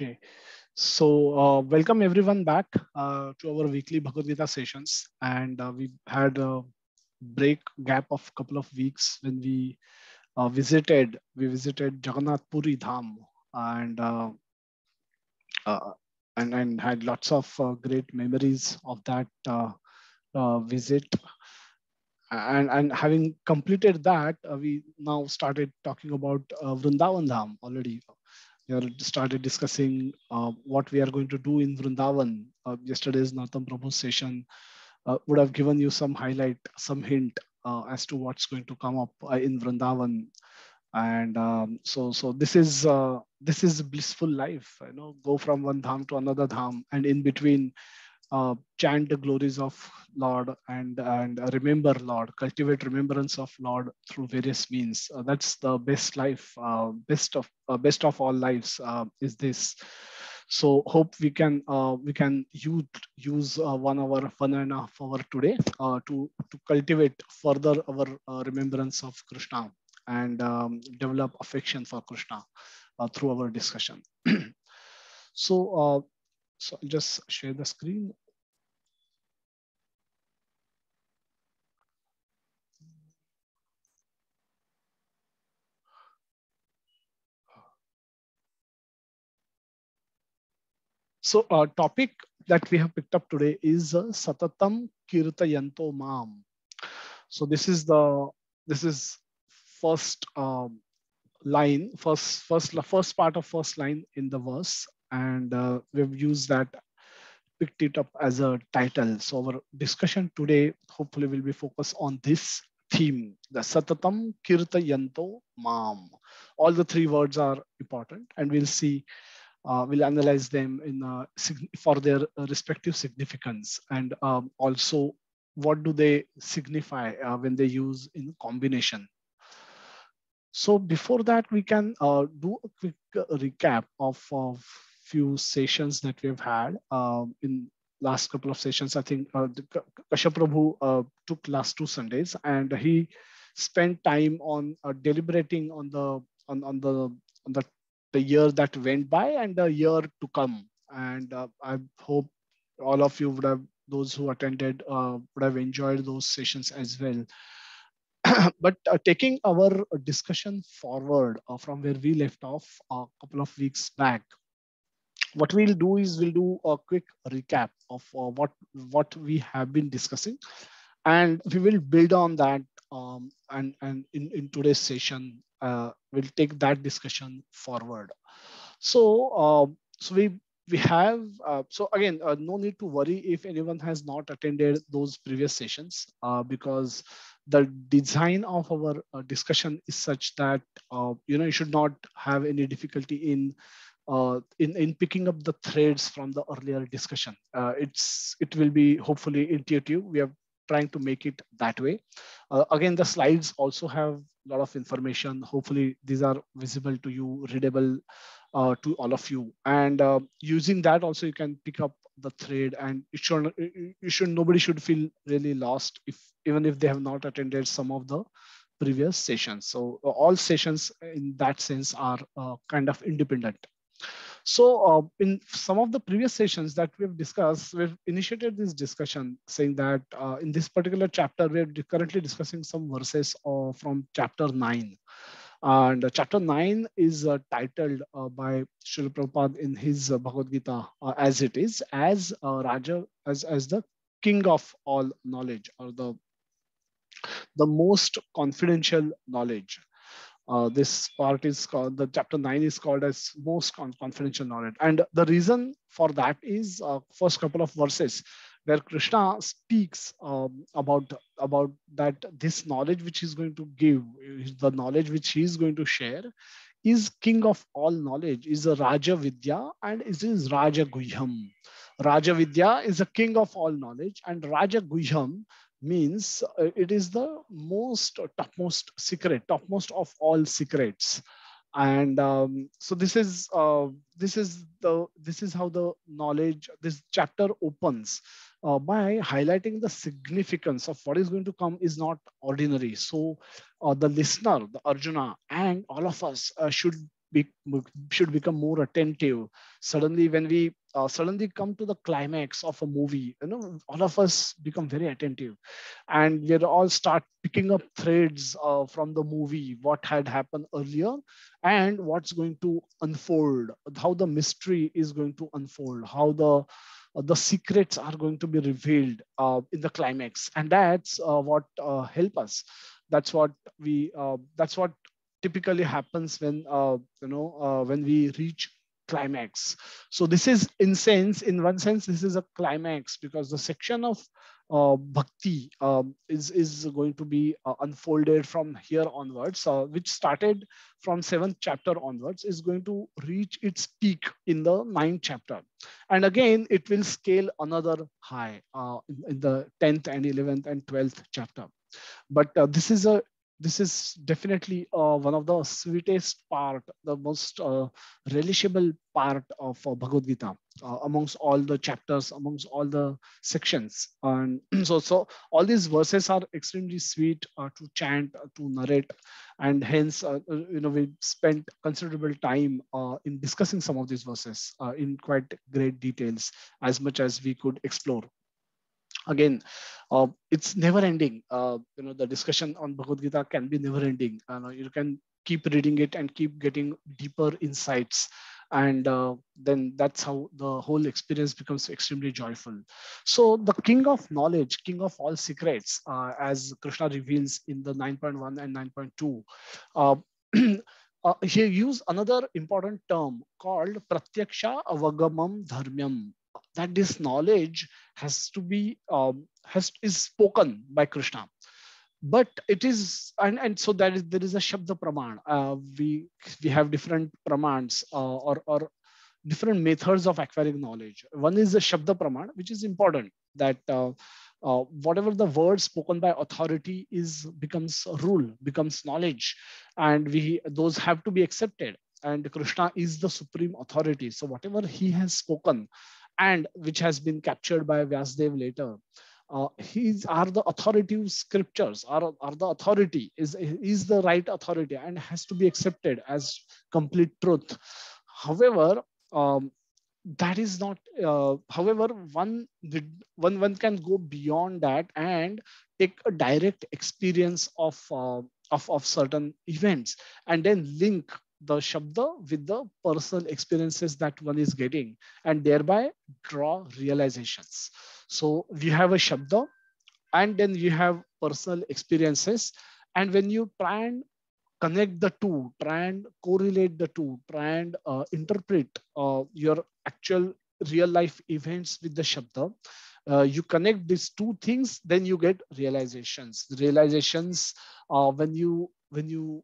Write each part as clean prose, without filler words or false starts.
Okay, so welcome everyone back to our weekly Bhagavad Gita sessions, and we had a break gap of couple of weeks when we visited Jagannath Puri Dham and uh, and had lots of great memories of that visit. And having completed that, we now started talking about Vrindavan Dham already. We are started discussing what we are going to do in Vrindavan. Yesterday's Nautam Prabhu session would have given you some highlight, some hint as to what's going to come up in Vrindavan. And so this is blissful life. Go from one dham to another dham, and in between chant the glories of Lord and remember Lord, cultivate remembrance of Lord through various means. That's the best life, best of all lives is this. So hope we can use 1 hour, 1.5 hour today to cultivate further our remembrance of Krishna and develop affection for Krishna through our discussion. So I'll just share the screen. So topic that we have picked up today is Satatam Kirtayanto Mam. So this is first line, first part of first line in the verse, and we've used that, picked it up as a title. So our discussion today hopefully will be focused on this theme, the Satatam Kirtayanto Mam. All the three words are important, and we'll analyze them for their respective significance, and also what do they signify when they use in combination. So before that, we can do a quick recap of few sessions that we've had in last couple of sessions. I think Kashyap Prabhu took last 2 Sundays, and he spent time on deliberating on the year that went by and the year to come. And I hope all of you would have, those who attended would have enjoyed those sessions as well. But taking our discussion forward from where we left off a couple of weeks back, what we'll do is we'll do a quick recap of what we have been discussing, and we will build on that. And in today's session, we'll take that discussion forward. So we have so again, no need to worry if anyone has not attended those previous sessions, because the design of our discussion is such that you should not have any difficulty in picking up the threads from the earlier discussion. It will be hopefully intuitive. We are trying to make it that way. Again, the slides also have a lot of information. Hopefully, these are visible to you, readable to all of you. And using that, also you can pick up the thread, and nobody should feel really lost if even if they have not attended some of the previous sessions. So all sessions in that sense are kind of independent. So in some of the previous sessions that we've discussed, we've initiated this discussion saying that in this particular chapter, we're currently discussing some verses from chapter 9. And chapter 9 is titled by Srila Prabhupada in his Bhagavad Gita as it is, as Raja, as the king of all knowledge, or the most confidential knowledge. This part is called, the chapter 9 is called as most confidential knowledge. And the reason for that is first couple of verses where Krishna speaks about that this knowledge which he's going to give, the knowledge which he's going to share, is king of all knowledge, is a Raja Vidya, and it is Raja Guhyam. Raja Vidya is a king of all knowledge, and Raja Guhyam means it is the topmost secret, topmost of all secrets. And so this is how the knowledge, this chapter opens by highlighting the significance of what is going to come is not ordinary. So the listener, the Arjuna, and all of us should should become more attentive. Suddenly, when we suddenly come to the climax of a movie, all of us become very attentive, and we all start picking up threads from the movie, what had happened earlier and what's going to unfold, how the mystery is going to unfold, how the secrets are going to be revealed in the climax, and that's what help us. That's what typically happens when when we reach climax. So this is, in one sense, this is a climax, because the section of bhakti is going to be unfolded from here onwards, which started from seventh chapter onwards, is going to reach its peak in the ninth chapter, and again it will scale another high in the 10th and 11th and 12th chapter. But this is definitely one of the sweetest part, the most relishable part of Bhagavad Gita, amongst all the chapters, amongst all the sections. And so all these verses are extremely sweet to chant, to narrate, and hence we spent considerable time in discussing some of these verses in quite great details, as much as we could explore. Again, it's never ending. The discussion on Bhagavad Gita can be never ending. You can keep reading it and keep getting deeper insights, and then that's how the whole experience becomes extremely joyful. So the king of knowledge, king of all secrets, as Krishna reveals in the 9.1 and 9.2, uh, he used another important term called pratyaksha avagamam dharmyam, that this knowledge has to be is spoken by Krishna, but it is, and so that is, there is a shabda praman. We have different pramans, or different methods of acquiring knowledge. One is the shabda praman, which is important, that whatever the word spoken by authority is becomes a rule, becomes knowledge, and we those have to be accepted. And Krishna is the supreme authority, so whatever he has spoken, and which has been captured by Vyasdev later, his are the authoritative scriptures, are the authority, is the right authority, and has to be accepted as complete truth. However, that is not. However, one can go beyond that and take a direct experience of certain events, and then link the shabda with the personal experiences that one is getting, and thereby draw realizations. So we have a shabda, and then you have personal experiences, and when you try and connect the two, try and correlate the two, try and interpret your actual real life events with the shabda, you connect these two things, then you get realizations. Realizations, when you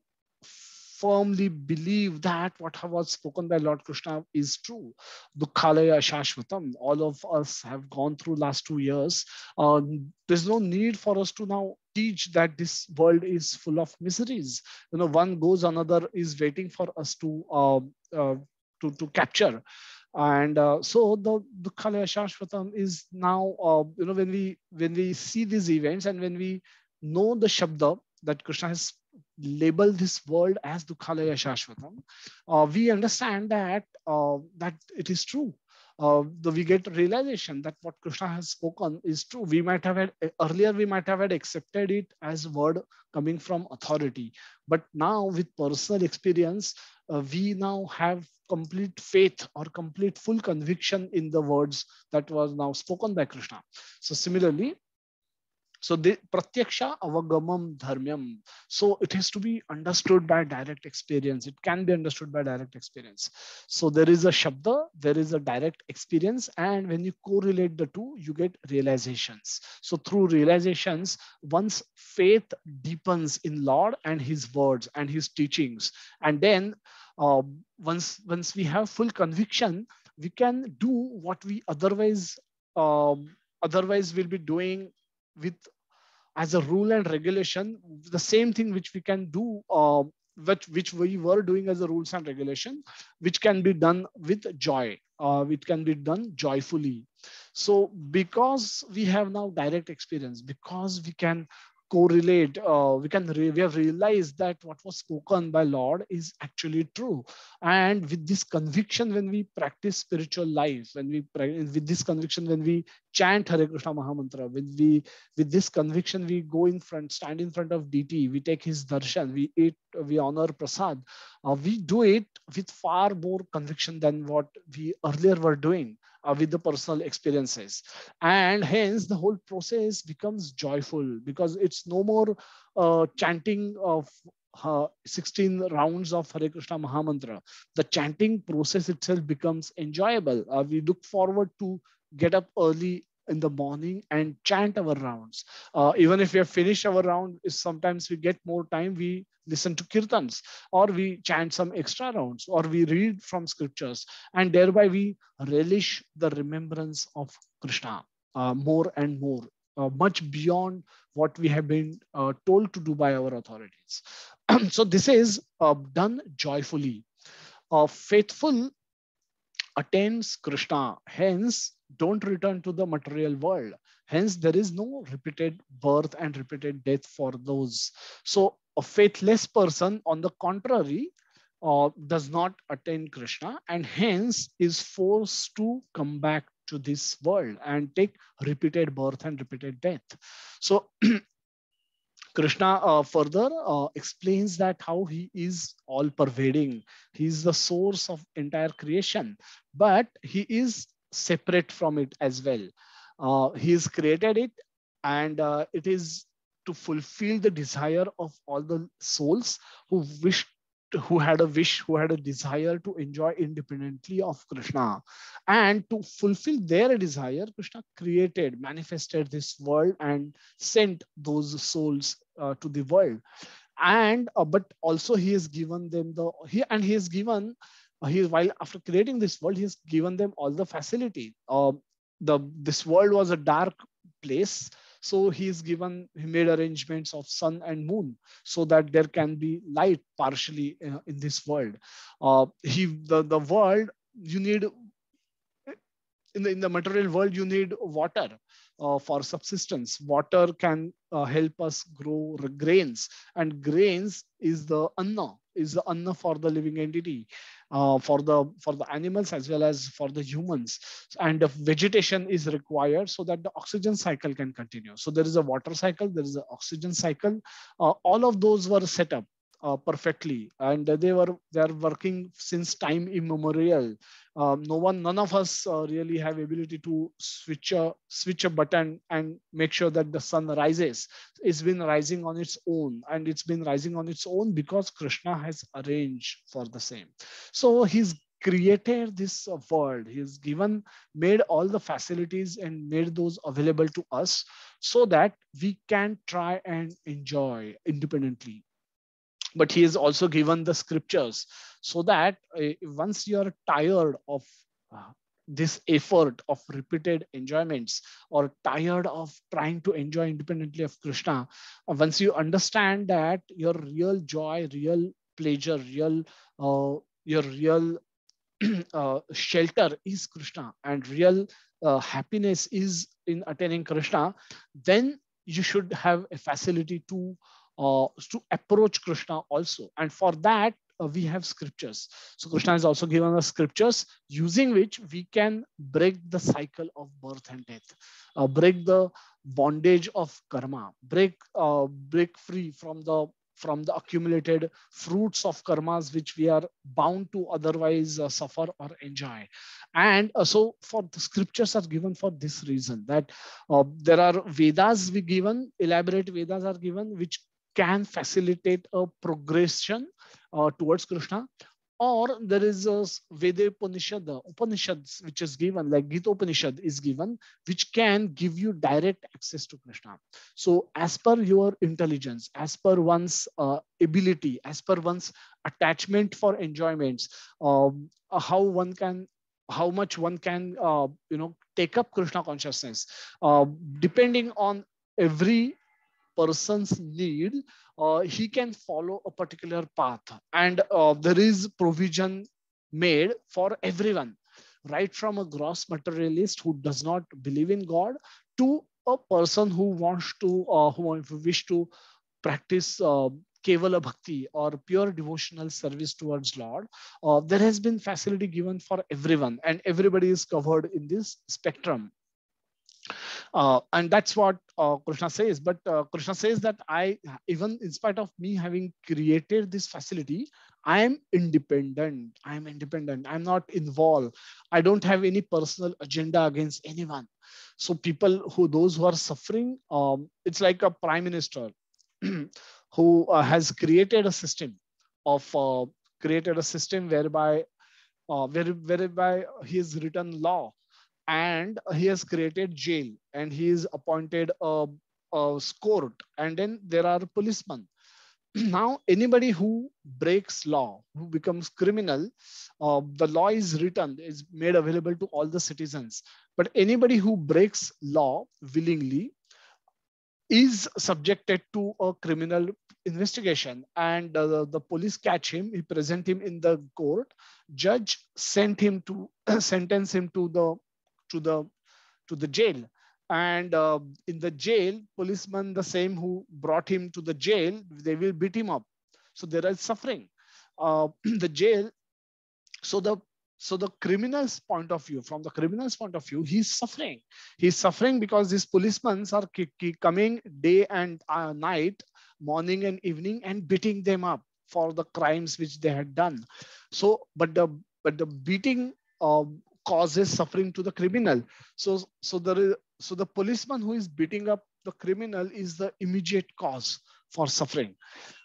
firmly believe that what was spoken by Lord Krishna is true. Dukhalaya Shashvatam. All of us have gone through last 2 years. There's no need for us to now teach that this world is full of miseries. One goes, another is waiting for us to capture. And so the Dukhalaya Shashvatam is now, when we see these events, and when we know the Shabda that Krishna has label this world as Dukhalaya Shashvatam, we understand that it is true. We get realization that what Krishna has spoken is true. We might have had earlier, we might have had accepted it as word coming from authority, but now with personal experience, we now have complete faith or complete full conviction in the words that was now spoken by Krishna. So similarly, so the pratyaksha avagamam dharmyam. So it has to be understood by direct experience. It can be understood by direct experience. So there is a shabda, there is a direct experience, and when you correlate the two, you get realizations. So through realizations, one's faith deepens in Lord and His words and His teachings, and then once we have full conviction, we can do what we otherwise will be doing with as a rule and regulation, the same thing which we can do, which we were doing as a rules and regulation, which can be done with joy, which can be done joyfully. So because we have now direct experience, because we can correlate. We have realized that what was spoken by Lord is actually true. And with this conviction, when we practice spiritual life, with this conviction, when we chant Hare Krishna Mahamantra, with this conviction, we go in front, stand in front of DT, we take his darshan, we eat, we honor prasad. We do it with far more conviction than what we earlier were doing with the personal experiences. And hence the whole process becomes joyful, because it's no more chanting of 16 rounds of Hare Krishna Mahamantra. The chanting process itself becomes enjoyable. We look forward to get up early in the morning and chant our rounds. Even if we have finished our round, sometimes we get more time, we listen to kirtans, or we chant some extra rounds, or we read from scriptures, and thereby we relish the remembrance of Krishna more and more, much beyond what we have been told to do by our authorities. So this is done joyfully. Faithful attains Krishna, hence don't return to the material world. Hence there is no repeated birth and repeated death for those. So a faithless person, on the contrary, does not attain Krishna, and hence is forced to come back to this world and take repeated birth and repeated death. So Krishna further explains that how he is all pervading. He is the source of entire creation, but he is separate from it as well. He has created it, and it is to fulfill the desire of all the souls who wish, who had a wish, who had a desire to enjoy independently of Krishna. And to fulfill their desire, Krishna created, manifested this world and sent those souls to the world. And but also he has given them he has given he while after creating this world, he has given them all the facility. This world was a dark place, so he made arrangements of sun and moon so that there can be light partially in this world. The world, you need, in the material world, you need water for subsistence. Water can help us grow grains, and grains is the anna for the living entity, for the animals as well as for the humans. And the vegetation is required so that the oxygen cycle can continue. So there is a water cycle, there is an oxygen cycle. All of those were set up perfectly, and they are working since time immemorial. None of us really have ability to switch a button and make sure that the sun rises. It's been rising on its own, and it's been rising on its own because Krishna has arranged for the same. So he's created this world. He's made all the facilities and made those available to us so that we can try and enjoy independently. But he has also given the scriptures so that once you are tired of uh, this effort of repeated enjoyments, or tired of trying to enjoy independently of Krishna, once you understand that your real joy, real pleasure, your real shelter is Krishna, and real happiness is in attaining Krishna, then you should have a facility to approach Krishna also. And for that, we have scriptures. So Krishna has also given us scriptures using which we can break the cycle of birth and death, break the bondage of karma, break free from the accumulated fruits of karmas which we are bound to otherwise suffer or enjoy. And so for the scriptures are given for this reason, that there are Vedas we given, elaborate Vedas are given, which can facilitate a progression towards Krishna. Or there is a Veda Upanishads, which is given, like Gita Upanishad is given, which can give you direct access to Krishna. So as per your intelligence, as per one's ability, as per one's attachment for enjoyments, how one can, how much one can, take up Krishna consciousness, depending on every person's need, he can follow a particular path. And there is provision made for everyone, right from a gross materialist who does not believe in God, to a person who wants to, who wish to practice Kevala Bhakti or pure devotional service towards Lord, there has been facility given for everyone, and everybody is covered in this spectrum. And that's what Krishna says. But Krishna says that I, even in spite of me having created this facility, I am independent. I am independent. I'm not involved. I don't have any personal agenda against anyone. So people who, those who are suffering, it's like a prime minister who has created a system of created a system whereby whereby he has written law, and he has created jail, and he has appointed a court, and then there are policemen. Now anybody who breaks law, who becomes criminal, the law is written, is made available to all the citizens. But anybody who breaks law willingly is subjected to a criminal investigation, and the police catch him, he present him in the court, judge sent him to sentence him to the to the jail. And in the jail, policemen, the same who brought him to the jail, they will beat him up. So there is suffering. The jail, so the so the criminal's point of view, from the criminal's point of view, he's suffering because these policemen are coming day and night, morning and evening, and beating them up for the crimes which they had done. So but the beating causes suffering to the criminal. So the policeman who is beating up the criminal is the immediate cause for suffering.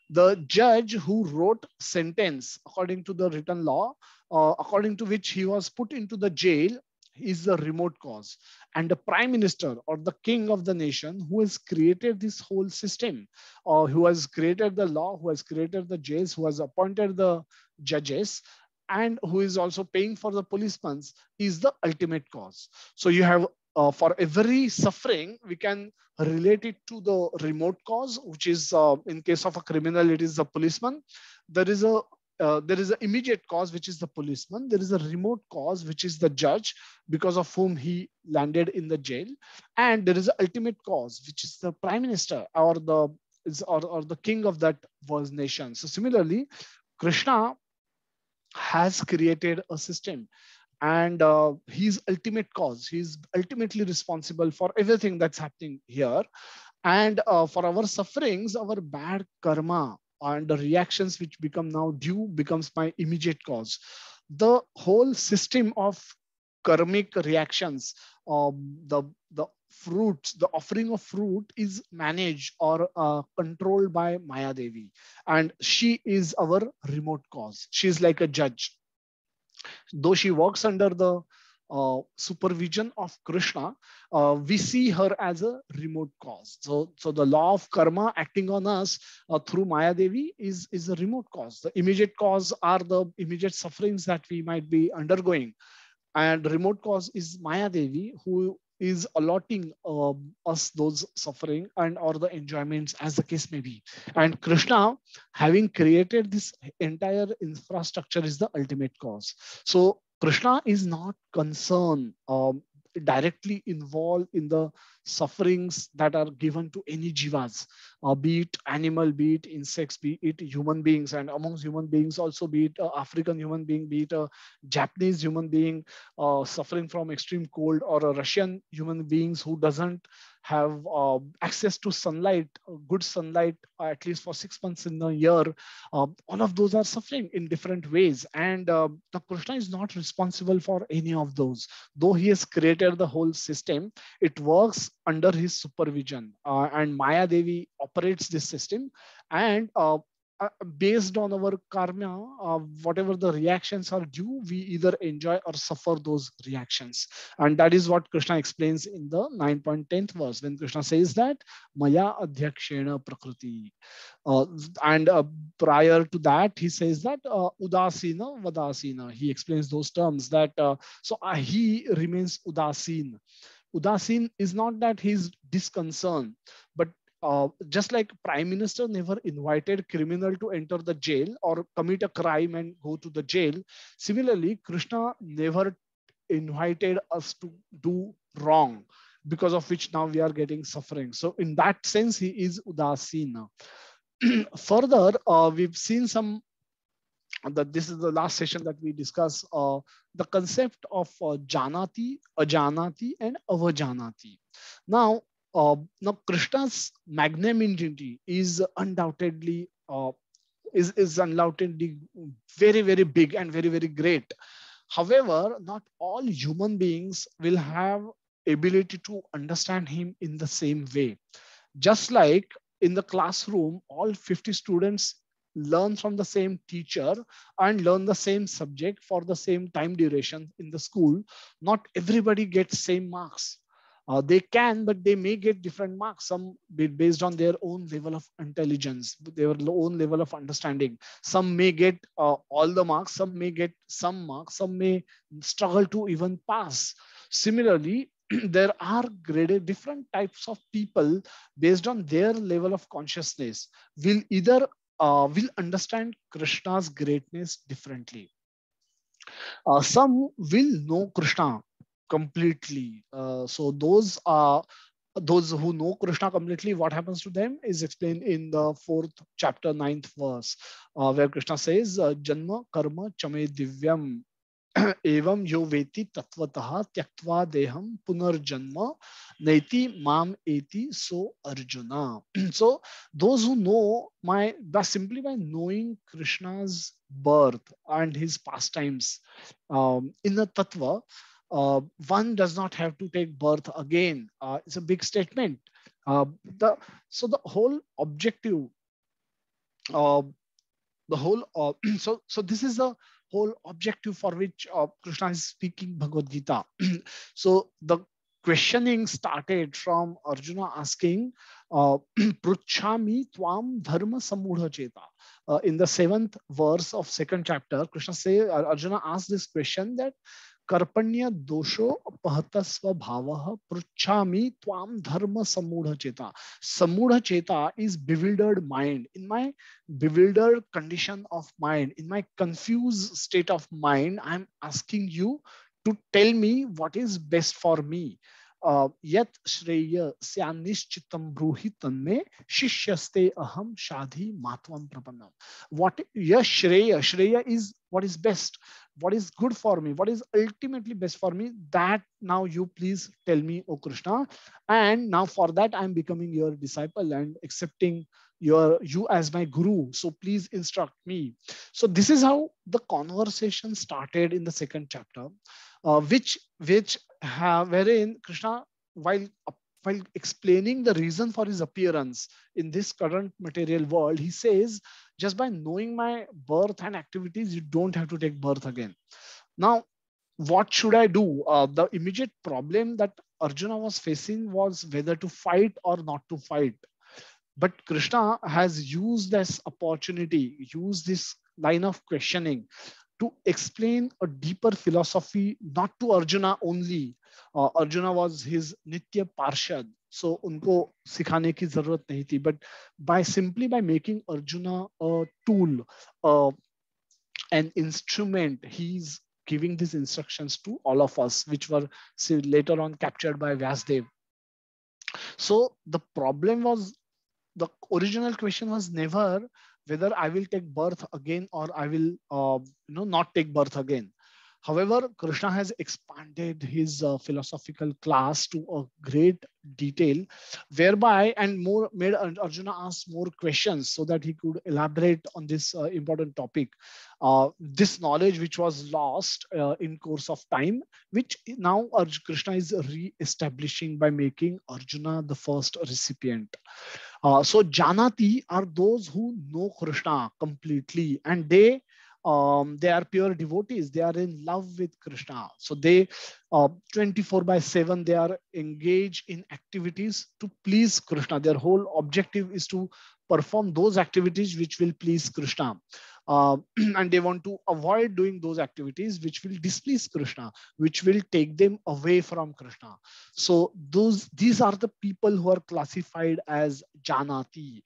The judge who wrote sentence according to the written law, according to which he was put into the jail, is the remote cause. And the prime minister or the king of the nation who has created this whole system, or who has created the law, who has created the jails, who has appointed the judges, and who is also paying for the policemen, is the ultimate cause. So you have, for every suffering, we can relate it to the remote cause, which is, in case of a criminal, it is the policeman. There is an immediate cause, which is the policeman. There is a remote cause, which is the judge, because of whom he landed in the jail. And there is an ultimate cause, which is the prime minister, or the king of that was nation. So similarly, Krishna has created a system, and he's ultimate cause. He's ultimately responsible for everything that's happening here. And for our sufferings, our bad karma and the reactions which become now due becomes my immediate cause. The whole system of karmic reactions, the fruits, the offering of fruit is managed or controlled by Maya Devi, and she is our remote cause. She is like a judge, though she works under the supervision of Krishna. We see her as a remote cause. So the law of karma acting on us through Maya Devi is a remote cause. The immediate cause are the immediate sufferings that we might be undergoing, and remote cause is Maya Devi, who is allotting us those suffering and or the enjoyments, as the case may be. And Krishna, having created this entire infrastructure, is the ultimate cause. So Krishna is not concerned, directly involved in the sufferings that are given to any jivas, be it animal, be it insects, be it human beings, and amongst human beings also, be it African human being, be it a Japanese human being suffering from extreme cold, or a Russian human beings who doesn't have access to sunlight, good sunlight, at least for 6 months in a year. All of those are suffering in different ways, and the Krishna is not responsible for any of those. Though he has created the whole system, it works under his supervision, and Maya Devi operates this system. And based on our karma, whatever the reactions are due, we either enjoy or suffer those reactions. And that is what Krishna explains in the 9.10th verse, when Krishna says that Maya Adhyakshena Prakriti. Uh, and prior to that, he says that Udasina Vadasina. He explains those terms that he remains Udasin. Udasin is not that he's disconcerted, but just like prime minister never invited criminal to enter the jail or commit a crime and go to the jail, similarly Krishna never invited us to do wrong. because of which now we are getting suffering. So in that sense, he is udasina. Further, we've seen some that this is the last session that we discuss the concept of janati, ajanati, and avajanati. Now, now Krishna's magnanimity is undoubtedly is undoubtedly very big and very great. However, not all human beings will have ability to understand him in the same way. Just like in the classroom, all 50 students learn from the same teacher and learn the same subject for the same time duration in the school, not everybody gets same marks. They can, but they may get different marks, some based on their own level of intelligence, their own level of understanding. Some may get all the marks, some may get some marks, some may struggle to even pass. Similarly, there are graded different types of people based on their level of consciousness will either will understand Krishna's greatness differently. Some will know Krishna completely. So those who know Krishna completely, what happens to them is explained in the 4th chapter, 9th verse, where Krishna says, "Janma karma chame divyam." एवं यो वेति तत्वतः त्यक्त्वा देहम पुनर्जन्म नैति माम एति so Arjuna. So those who know simply by knowing Krishna's birth and his pastimes in the tattva, one does not have to take birth again. It's a big statement. The whole objective, uh, the whole so this is the whole objective for which Krishna is speaking Bhagavad Gita. So the questioning started from Arjuna asking, Pruchhami tvam dharma samudha cheta. In the 7th verse of 2nd chapter, Krishna says, Arjuna asked this question that Karpanya dosho apahata svabhavaha pruchhami tvam dharma samudha cheta. Samudha cheta is bewildered mind. In my bewildered condition of mind, in my confused state of mind, I'm asking you to tell me what is best for me. Yat shreya syanishchitam bruhi tanme shishyaste aham shadhi matvam prapannam. What shreya is what is best, what is good for me, what is ultimately best for me, that now you please tell me, O Krishna. And now for that I'm becoming your disciple and accepting you as my guru, so please instruct me. So this is how the conversation started in the 2nd chapter, wherein Krishna, while explaining the reason for his appearance in this current material world, he says, just by knowing my birth and activities, you don't have to take birth again. Now, what should I do? The immediate problem that Arjuna was facing was whether to fight or not to fight. But Krishna has used this opportunity, used this line of questioning to explain a deeper philosophy, not to Arjuna only. Arjuna was his Nitya Parshad, so unko सिखाने की जरूरत नहीं थी. But simply by making Arjuna a tool, an instrument, he's giving these instructions to all of us, which were later on captured by Vyasdev. So the problem was, the original question was never whether I will take birth again or I will not take birth again. However, Krishna has expanded his philosophical class to a great detail, whereby and more made Arjuna ask more questions so that he could elaborate on this important topic. This knowledge which was lost in course of time, which now Krishna is re-establishing by making Arjuna the first recipient. So Janati are those who know Krishna completely, and they are pure devotees. They are in love with Krishna. So they 24/7 they are engaged in activities to please Krishna. Their whole objective is to perform those activities which will please Krishna. And they want to avoid doing those activities which will displease Krishna, which will take them away from Krishna. So these are the people who are classified as Janati.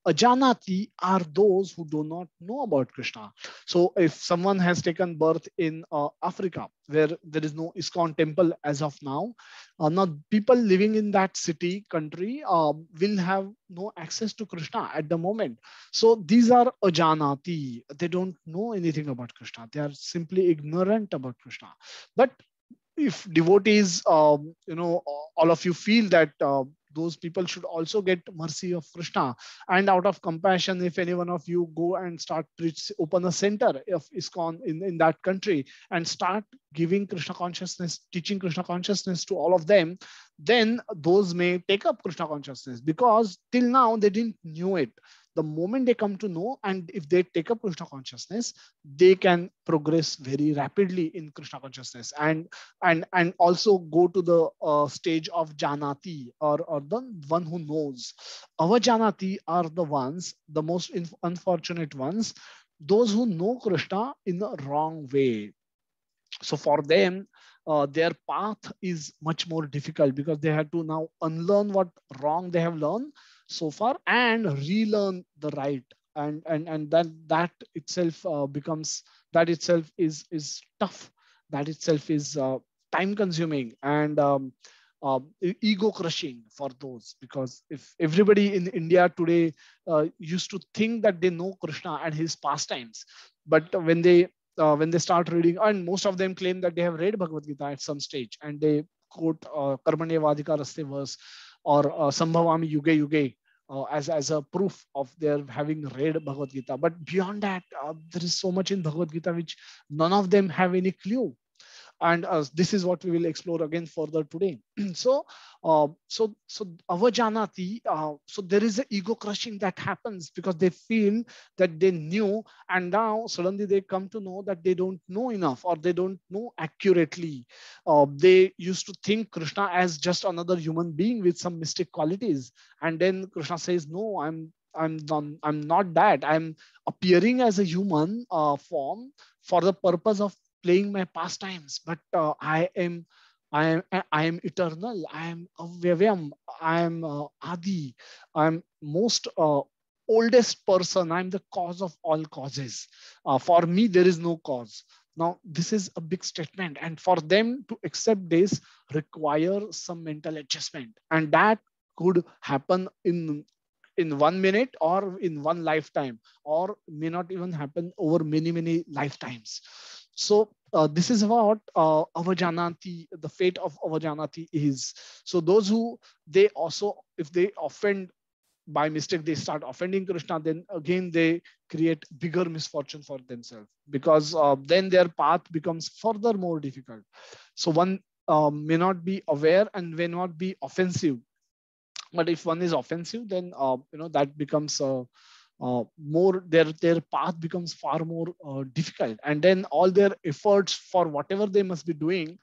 Ajanati are those who do not know about Krishna. So if someone has taken birth in Africa, where there is no ISKCON temple as of now. Now, people living in that city, country, will have no access to Krishna at the moment. So these are ajanati. They don't know anything about Krishna. They are simply ignorant about Krishna. But if devotees, all of you feel that those people should also get mercy of Krishna, and out of compassion, if any one of you go and start open a center of ISKCON in that country and start giving Krishna consciousness, teaching Krishna consciousness to all of them, then those may take up Krishna consciousness, because till now they didn't knew it. The moment they come to know, and if they take up Krishna consciousness, they can progress very rapidly in Krishna consciousness, and also go to the stage of janati, or the one who knows. Our janati are the ones, the most unfortunate ones, those who know Krishna in the wrong way. So for them, their path is much more difficult, because they have to now unlearn what wrong they have learned so far and relearn the right. And then that itself becomes, that itself is tough. That itself is time consuming, and ego crushing for those, because if everybody in India today used to think that they know Krishna and his pastimes, but when they start reading, and most of them claim that they have read Bhagavad Gita at some stage, and they quote Karmanyevadika Raste verse, or Sambhavami Yuge Yuge, as a proof of their having read Bhagavad Gita. But beyond that, there is so much in Bhagavad Gita which none of them have any clue. And this is what we will explore again further today. So avajanati, so there is an ego crushing that happens, because they feel that they knew, and now suddenly they come to know that they don't know enough, or they don't know accurately. They used to think Krishna as just another human being with some mystic qualities, and then Krishna says, no, I'm not that. I'm appearing as a human form for the purpose of playing my pastimes, but I am eternal. I am Avyayam. I am Adi. I am most oldest person. I am the cause of all causes. For me, there is no cause. Now, this is a big statement, and for them to accept this require some mental adjustment, and that could happen in 1 minute, or in one lifetime, or may not even happen over many lifetimes. So this is what avajanati, the fate of avajanati is. So those who, they also, if they offend by mistake, they start offending Krishna, then again they create bigger misfortune for themselves, because then their path becomes further more difficult. So one may not be aware and may not be offensive, but if one is offensive, then that becomes more, their path becomes far more difficult, and then all their efforts for whatever they must be doing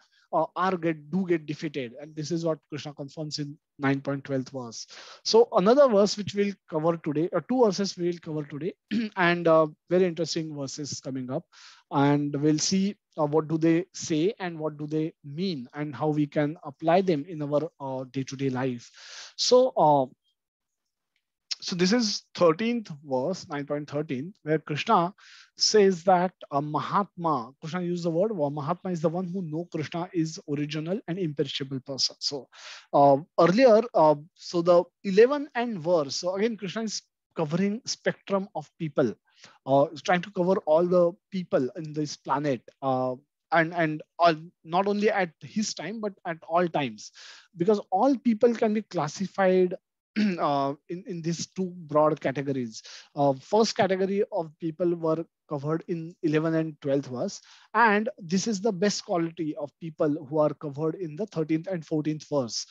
do get defeated. And this is what Krishna confirms in 9.12 verse. So another verse which we'll cover today, two verses we'll cover today, and very interesting verses coming up, and we'll see what do they say and what do they mean, and how we can apply them in our day-to-day life. So this is 13th verse, 9.13, where Krishna says that a Mahatma, Krishna used the word, Mahatma is the one who know Krishna is original and imperishable person. So earlier, so the 11th and verse, so again, Krishna is covering spectrum of people, trying to cover all the people in this planet, and all, not only at his time, but at all times, because all people can be classified in these two broad categories. First category of people were covered in 11 and 12th verse, and this is the best quality of people who are covered in the 13th and 14th verse.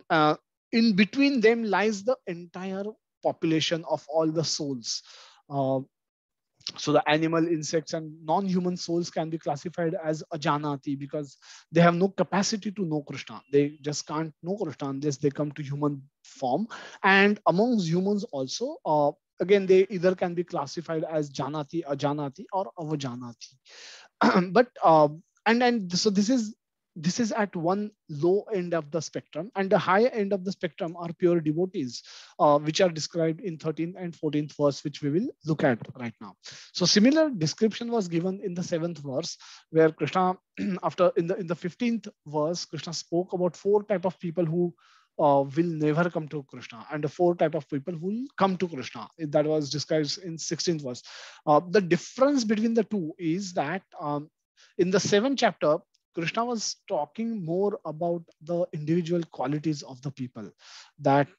uh, in between them lies the entire population of all the souls. Uh, so the animal, insects, and non-human souls can be classified as ajanati, because they have no capacity to know Krishna. They just can't know Krishna unless they come to human form. And amongst humans also, again, they either can be classified as janati, ajanati, or avajanati. But and so this is this is at one low end of the spectrum, and the higher end of the spectrum are pure devotees, which are described in 13th and 14th verse, which we will look at right now. So similar description was given in the 7th verse, where Krishna after in the 15th verse, Krishna spoke about four type of people who will never come to Krishna, and the four type of people who will come to Krishna. That was described in 16th verse. The difference between the two is that in the 7th chapter, Krishna was talking more about the individual qualities of the people, that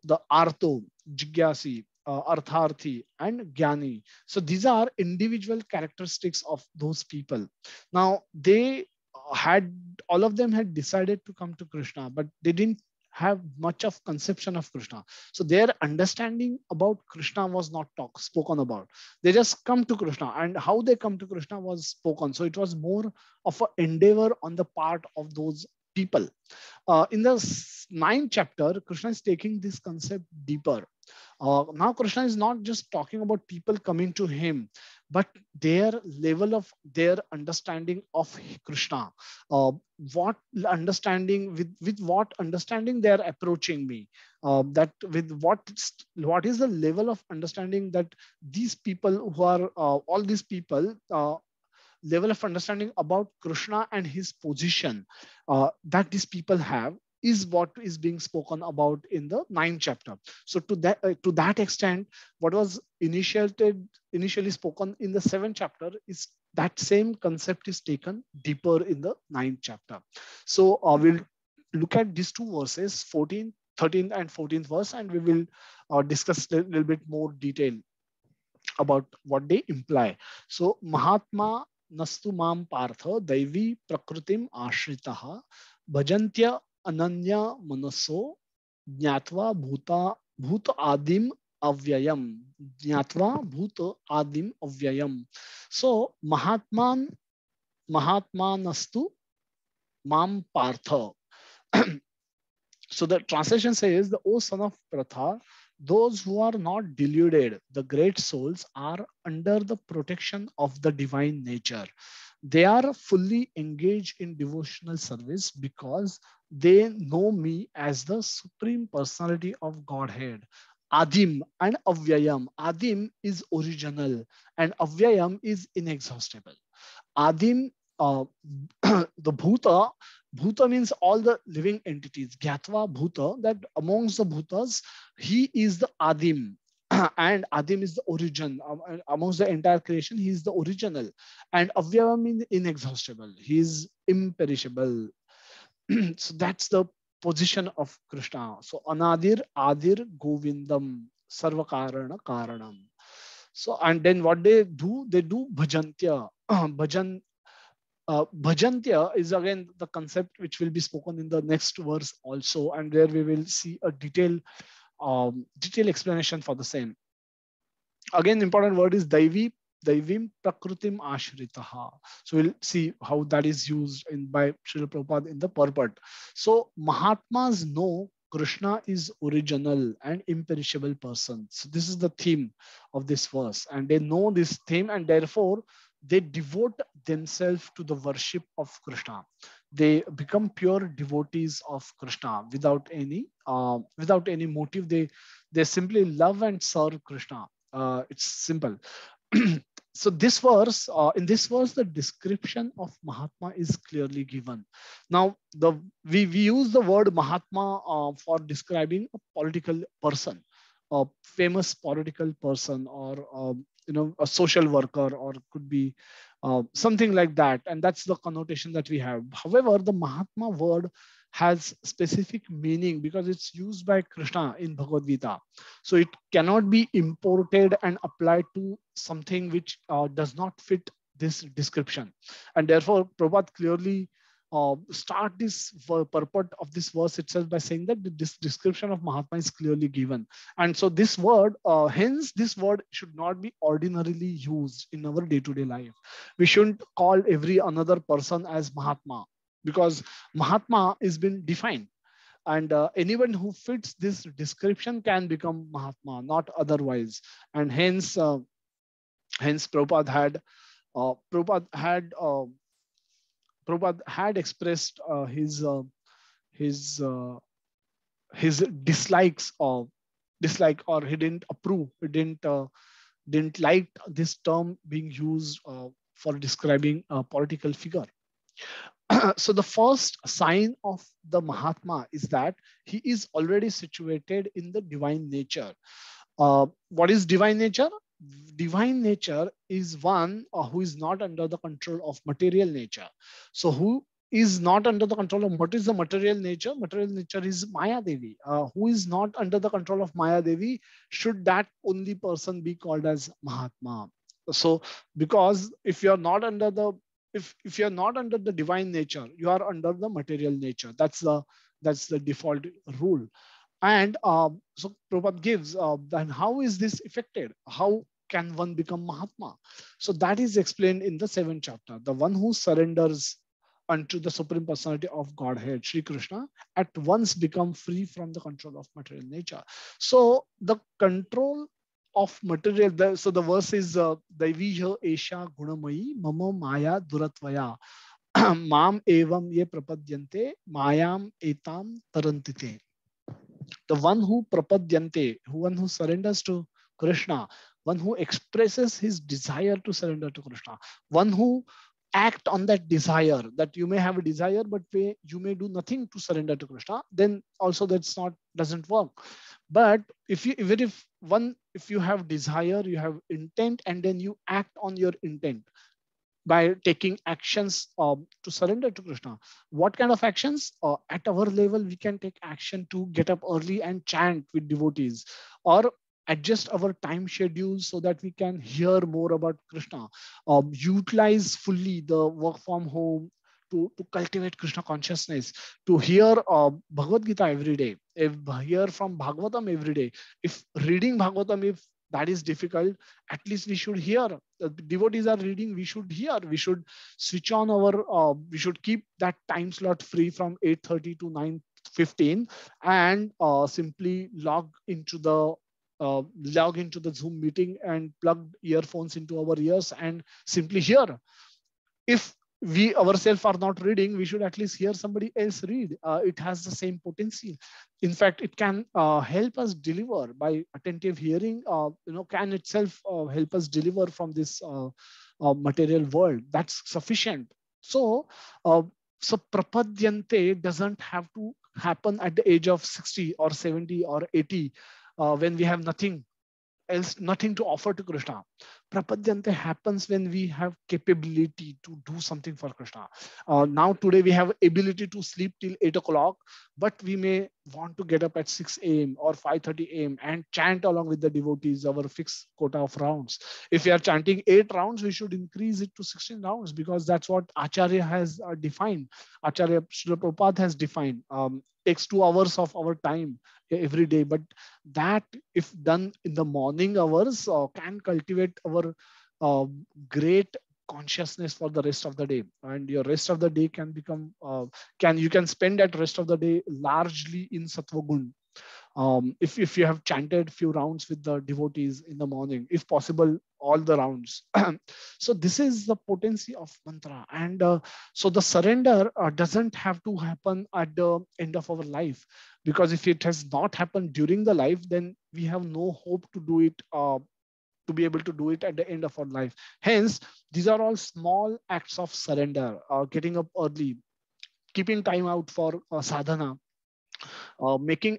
the Artho, Jigyasi, Artharthi, and Jnani. So these are individual characteristics of those people. Now they had all of them had decided to come to Krishna, but they didn't have much of conception of Krishna. So their understanding about Krishna was not spoken about. They just come to Krishna, and how they come to Krishna was spoken. So it was more of an endeavor on the part of those people. In the 9th chapter, Krishna is taking this concept deeper. Now Krishna is not just talking about people coming to him, but their level of their understanding of Krishna. What understanding, with what understanding they are approaching me. That with what is the level of understanding that these people who are all these people level of understanding about Krishna and his position that these people have, is what is being spoken about in the 9th chapter. So to that extent, what was initially spoken in the 7th chapter is that same concept is taken deeper in the 9th chapter. So we'll look at these two verses, 14th, 13th and 14th verse, and we will discuss a little bit more detail about what they imply. So Mahatma nastu mam partha daivi prakritim ashritaha bhajantya ananya manaso ज्ञात्वा भूत आदिम अव्ययम, ज्ञात्वा भूत आदिम अव्ययम. So महात्मानस्तु mam partha. So the translation says, the O son of Pratha, those who are not deluded, the great souls, are under the protection of the divine nature. They are fully engaged in devotional service because they know me as the supreme personality of Godhead. Adim and Avyayam. Adim is original and Avyayam is inexhaustible. Adim, the Bhuta, Bhuta means all the living entities. Gyatva Bhuta, that amongst the Bhutas, he is the Adim. And Adim is the origin. Amongst the entire creation, he is the original. And Avyava means inexhaustible. He is imperishable. So that's the position of Krishna. So Anadir, Adir, Govindam, Sarvakarana Karanam. So, and then what they do bhajantya. Bhajantya is again the concept which will be spoken in the next verse also, and where we will see a detailed explanation for the same. Again, important word is Daivim Prakritim Ashritaha. So we'll see how that is used by Srila Prabhupada in the purport. So Mahatmas know Krishna is original and imperishable person. So this is the theme of this verse, and they know this theme, and therefore they devote themselves to the worship of Krishna. They become pure devotees of Krishna without any motive. They simply love and serve Krishna. It's simple. So this verse, in this verse, the description of Mahatma is clearly given. Now, we use the word Mahatma for describing a political person, a famous political person, or a social worker, or could be something like that, and that's the connotation that we have. However, the Mahatma word has specific meaning because it's used by Krishna in Bhagavad Gita. So it cannot be imported and applied to something which does not fit this description. And therefore, Prabhupada clearly start this purport of this verse itself by saying that this description of Mahatma is clearly given. And so this word, hence this word should not be ordinarily used in our day-to-day life. We shouldn't call every another person as Mahatma, because Mahatma is been defined, and anyone who fits this description can become Mahatma, not otherwise. And hence Prabhupada had Prabhupada had expressed his his dislikes or dislike, or he didn't approve, he didn't like this term being used for describing a political figure. So the first sign of the Mahatma is that he is already situated in the divine nature. What is divine nature? Divine nature is one who is not under the control of material nature. So who is not under the control of, what is the material nature? Material nature is Maya Devi. Who is not under the control of Maya Devi, should that only person be called as Mahatma. So because if you're not under the, if you're not under the divine nature, you are under the material nature. That's the default rule. And so Prabhupada gives, then how is this affected? How can one become Mahatma? So that is explained in the 7th chapter. The one who surrenders unto the Supreme Personality of Godhead, Sri Krishna, at once become free from the control of material nature. So the control of material, so the verse is Daiviya Esha Gunamayi Mama Maya Duratvaya Mam Evam Ye Prapadyante Mayam Etam Tarantite. The one who prapadyante, one who surrenders to Krishna, one who expresses his desire to surrender to Krishna, one who act on that desire, that you may have a desire but you may do nothing to surrender to Krishna, then also that's not, doesn't work. But if you, even if one, if you have desire, you have intent, and then you act on your intent by taking actions to surrender to Krishna. What kind of actions? At our level, we can take action to get up early and chant with devotees, or adjust our time schedule so that we can hear more about Krishna, utilize fully the work from home to cultivate Krishna consciousness, to hear Bhagavad Gita every day, if hear from Bhagavatam every day. If reading Bhagavatam, if that is difficult, at least we should hear. The devotees are reading, we should hear. We should switch on our, we should keep that time slot free from 8:30 to 9:15, and simply log into the Zoom meeting and plug earphones into our ears and simply hear. If we ourselves are not reading, we should at least hear somebody else read. It has the same potential. In fact, it can help us deliver by attentive hearing. Can itself help us deliver from this material world. That's sufficient. So, prapadyante doesn't have to happen at the age of 60 or 70 or 80 when we have nothing else, nothing to offer to Krishna. Prapadyante happens when we have capability to do something for Krishna. Now today we have ability to sleep till 8 o'clock, but we may want to get up at 6 a.m. or 5:30 a.m. and chant along with the devotees our fixed quota of rounds. If we are chanting 8 rounds, we should increase it to 16 rounds, because that's what Acharya has defined. Acharya Srila Prabhupada has defined. Takes 2 hours of our time every day, but that, if done in the morning hours, can cultivate our great consciousness for the rest of the day, and your rest of the day can become you can spend that rest of the day largely in sattva gun. If you have chanted few rounds with the devotees in the morning, if possible all the rounds. So this is the potency of mantra. And so the surrender doesn't have to happen at the end of our life, because if it has not happened during the life, then we have no hope to do it, to be able to do it at the end of our life. Hence, these are all small acts of surrender. Getting up early, keeping time out for sadhana,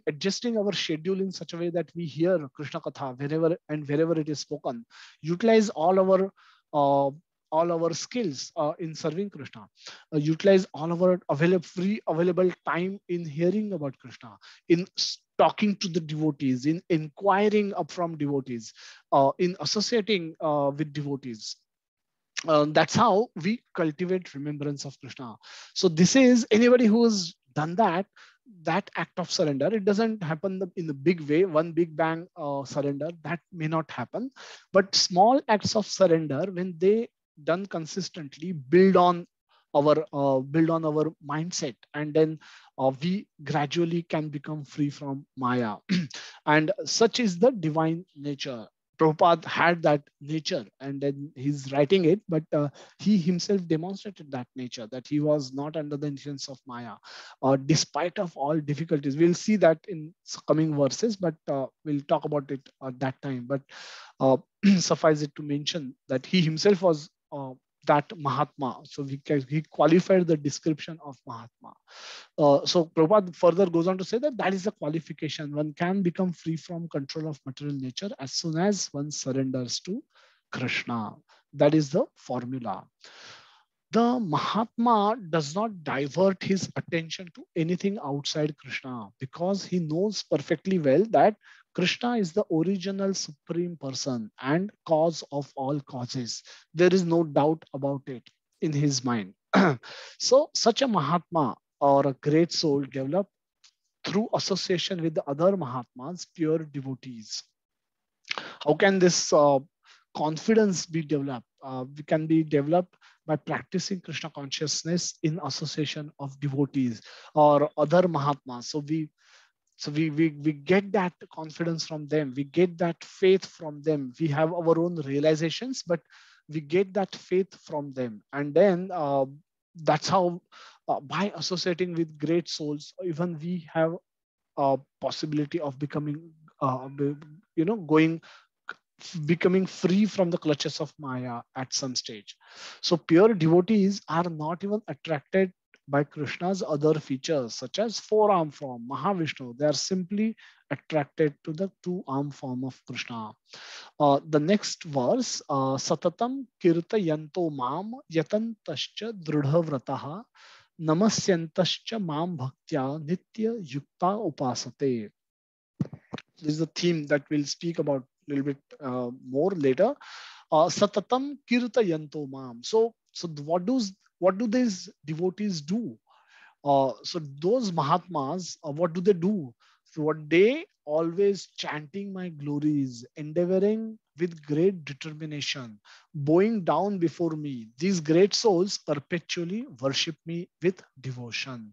adjusting our schedule in such a way that we hear Krishna Katha wherever and wherever it is spoken. Utilize uh, all our skills in serving Krishna. Utilize all our available time in hearing about Krishna, in talking to the devotees, in inquiring up from devotees, in associating with devotees. That's how we cultivate remembrance of Krishna. So this is, anybody who has done that act of surrender. It doesn't happen in the big way, one big bang surrender, that may not happen. But small acts of surrender, when they done consistently, build on our mindset, and then we gradually can become free from Maya. And such is the divine nature. Prabhupada had that nature, and then he's writing it, but he himself demonstrated that nature, that he was not under the influence of Maya, despite of all difficulties. We'll see that in coming verses, but we'll talk about it at that time. But uh, suffice it to mention that he himself was that Mahatma. So he qualified the description of Mahatma. So Prabhupada further goes on to say that that is a qualification. One can become free from control of material nature as soon as one surrenders to Krishna. That is the formula. The Mahatma does not divert his attention to anything outside Krishna because he knows perfectly well that Krishna is the original supreme person and cause of all causes. There is no doubt about it in his mind. So, such a Mahatma or a great soul developed through association with the other Mahatmas, pure devotees. How can this confidence be developed? We can be developed by practicing Krishna consciousness in association of devotees or other Mahatmas. So we get that confidence from them. We get that faith from them. We have our own realizations, but we get that faith from them. And then that's how, by associating with great souls, even we have a possibility of becoming, going becoming free from the clutches of Maya at some stage. So pure devotees are not even attracted by Krishna's other features, such as four-arm form, Mahavishnu. They are simply attracted to the two-arm form of Krishna. The next verse, Satatam kirtayanto mam yatantascha drudha namasyantascha mam bhaktya nitya yukta upasate. This is a theme that we'll speak about a little bit more later. Satatam kirtayanto mam. So what do these devotees do? So those Mahatmas, what do they do? So what they always chanting my glories, endeavoring with great determination, bowing down before me. These great souls perpetually worship me with devotion.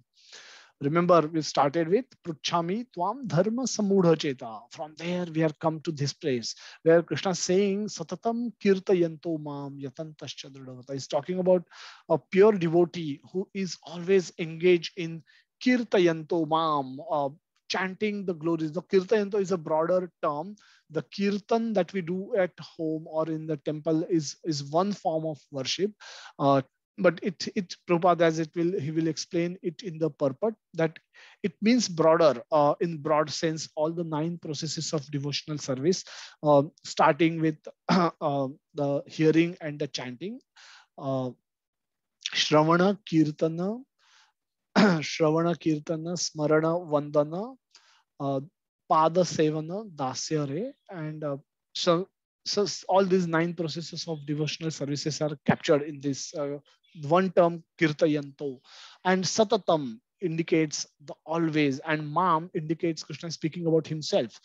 Remember, we started with Pruchami Tvam Dharma Samudha Cheta. From there, we have come to this place where Krishna is saying Satatam Kirtayanto Mam Yatantascha Dridavata. He's talking about a pure devotee who is always engaged in Kirtayanto Mam, chanting the glories. The Kirtayanto is a broader term. The Kirtan that we do at home or in the temple is one form of worship. But it Prabhupada, as it will he will explain it in the purport, that it means broader, in broad sense, all the 9 processes of devotional service, starting with the hearing and the chanting, uh, Shravana Kirtana, Shravana Kirtana, Smarana Vandana, uh, Pada Sevana, Dasyare, and so all these 9 processes of devotional services are captured in this one term Kirtayanto. And Satatam indicates the always, and Mam indicates Krishna speaking about himself.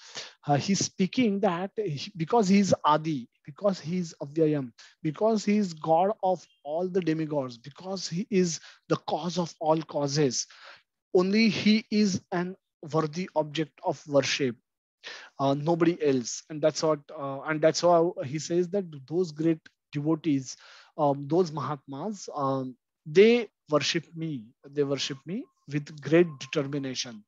He's speaking that because he's Adi, because he's Avyayam, because he's God of all the demigods, because he is the cause of all causes, only he is an worthy object of worship, nobody else. And that's how he says that those great devotees, those Mahatmas, they worship me with great determination.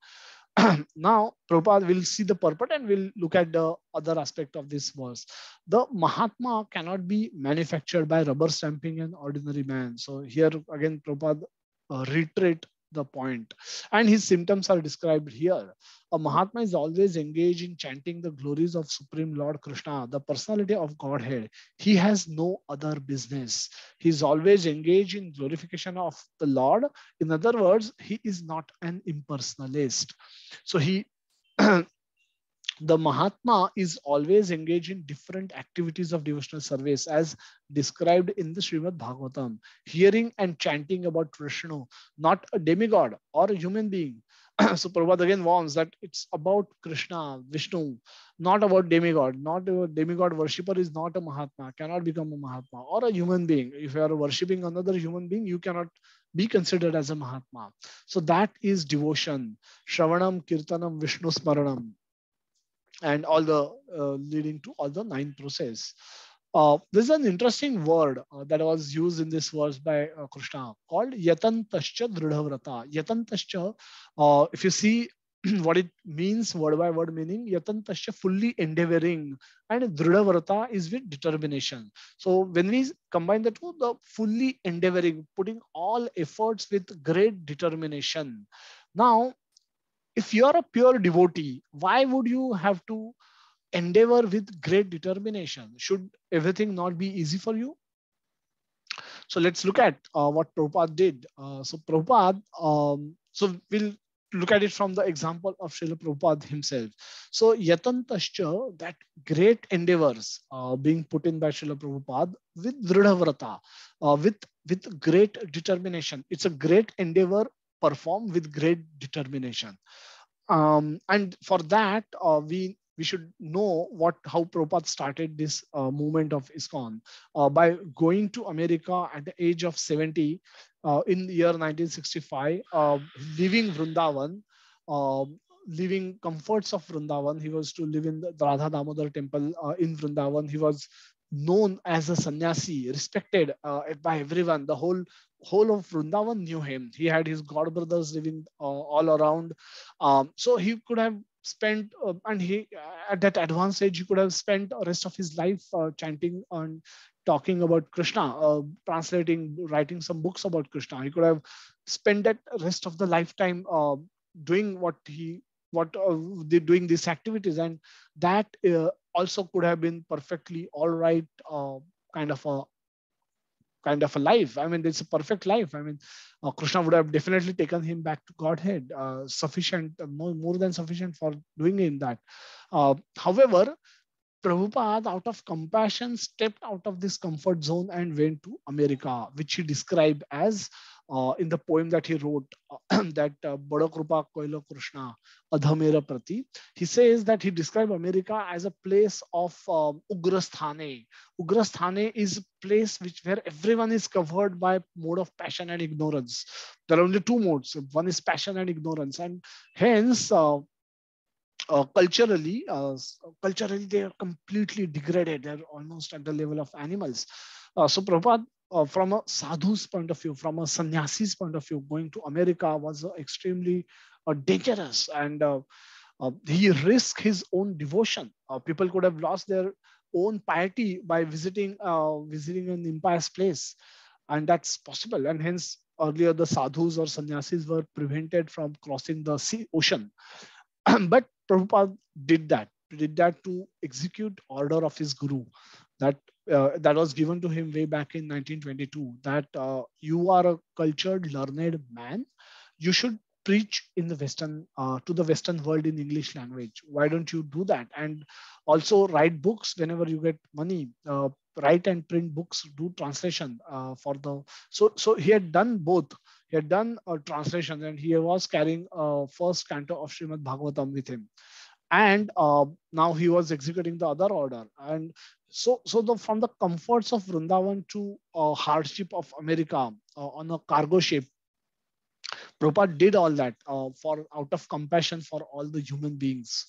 Now Prabhupada will see the purport and we'll look at the other aspect of this verse. The Mahatma cannot be manufactured by rubber stamping an ordinary man. So here again Prabhupada reiterate the point, and his symptoms are described here. A Mahatma is always engaged in chanting the glories of Supreme Lord Krishna, the personality of Godhead. He has no other business. He is always engaged in glorification of the Lord. In other words, he is not an impersonalist. So the Mahatma is always engaged in different activities of devotional service as described in the Srimad Bhagavatam, hearing and chanting about Vishnu, not a demigod or a human being. So Prabhupada again warns that it's about Krishna, Vishnu, not about demigod. Not a demigod worshipper is not a Mahatma, cannot become a Mahatma, or a human being. If you are worshipping another human being, you cannot be considered as a Mahatma. So that is devotion. Shravanam, Kirtanam, Vishnu Smaranam. and all the leading to all the 9 process. There's an interesting word that was used in this verse by Krishna called yatantascha dridhavrata. Yatantascha, if you see what it means word by word meaning, yatantascha fully endeavoring, and dridhavrata is with determination. So when we combine the two, the fully endeavoring, putting all efforts with great determination. Now, if you are a pure devotee, why would you have to endeavor with great determination? Should everything not be easy for you? So let's look at what Prabhupada did. So Prabhupada, so we'll look at it from the example of Srila Prabhupada himself. So Yatantascha, that great endeavors being put in by Srila Prabhupada with Dridhavrata, with great determination. It's a great endeavor performed with great determination. And for that, we should know what how Prabhupada started this movement of ISKCON by going to America at the age of 70 in the year 1965, leaving Vrindavan, uh, leaving comforts of Vrindavan. He was to live in the Radha Damodar temple in Vrindavan. He was known as a sannyasi, respected by everyone. The whole of Vrindavan knew him. He had his god brothers living all around. So he could have spent, and he at that advanced age, he could have spent the rest of his life chanting and talking about Krishna, translating, writing some books about Krishna. He could have spent that rest of the lifetime doing doing these activities, and that also could have been perfectly all right, kind of a life. I mean, it's a perfect life. I mean, Krishna would have definitely taken him back to Godhead, sufficient, more than sufficient for doing in that. However, Prabhupada, out of compassion, stepped out of this comfort zone and went to America, which he described as in the poem that he wrote, that Bada Krupa Koilo Krishna Adhamera Prati. He says that he described America as a place of Ugrasthane. Ugrasthane is a place where everyone is covered by mode of passion and ignorance. There are only two modes. One is passion and ignorance, and hence culturally they are completely degraded. They're almost at the level of animals. So Prabhupada, from a sadhu's point of view, from a sannyasi's point of view, going to America was extremely dangerous, and he risked his own devotion. People could have lost their own piety by visiting an impious place, and that's possible. And hence, earlier the sadhus or sannyasis were prevented from crossing the ocean. But Prabhupada did that to execute order of his guru, that that was given to him way back in 1922. That you are a cultured, learned man, you should preach in the Western to the Western world in English language. Why don't you do that? And also write books whenever you get money. Write and print books, do translation for the. So he had done both. He had done a translation, and he was carrying first canto of Srimad Bhagavatam with him, and now he was executing the other order. And from the comforts of Vrindavan to hardship of America on a cargo ship, Prabhupada did all that for out of compassion for all the human beings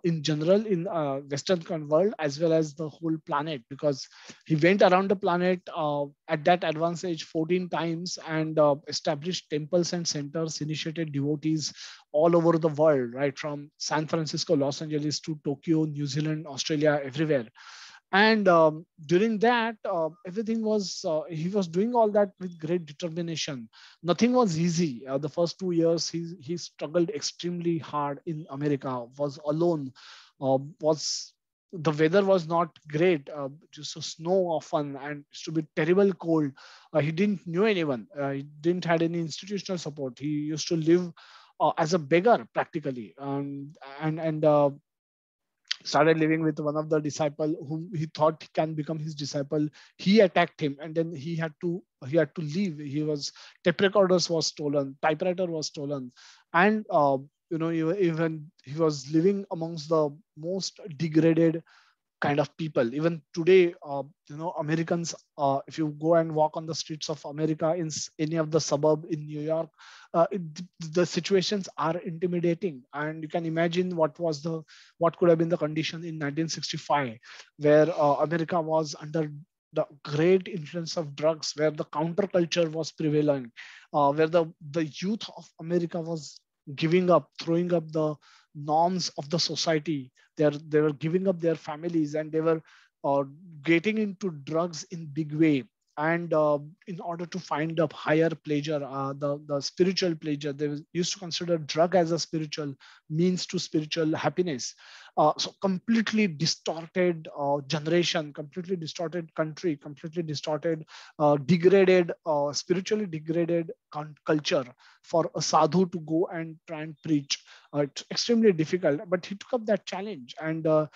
in general in Western world as well as the whole planet, because he went around the planet at that advanced age 14 times and established temples and centers, initiated devotees all over the world, right from San Francisco, Los Angeles to Tokyo, New Zealand, Australia, everywhere. And during that, everything was he was doing all that with great determination. Nothing was easy. The first 2 years he struggled extremely hard in America, was alone, was the weather was not great, just a snow often, and it used to be terrible cold. He didn't know anyone. He didn't had any institutional support. He used to live as a beggar practically, and started living with one of the disciple whom he thought can become his disciple. He attacked him, and then he had to leave. He was tape recorders was stolen, typewriter was stolen, and even he was living amongst the most degraded kind of people. Even today, Americans, if you go and walk on the streets of America in any of the suburb in New York, the situations are intimidating. And you can imagine what could have been the condition in 1965, where America was under the great influence of drugs, where the counterculture was prevalent, where the youth of America was giving up, throwing up the norms of the society. They were giving up their families, and they were uh, getting into drugs in big way. And in order to find a higher pleasure, the spiritual pleasure, they used to consider drug as a spiritual means to spiritual happiness. So completely distorted generation, completely distorted country, completely distorted, degraded, spiritually degraded culture for a sadhu to go and try and preach. It's extremely difficult, but he took up that challenge, and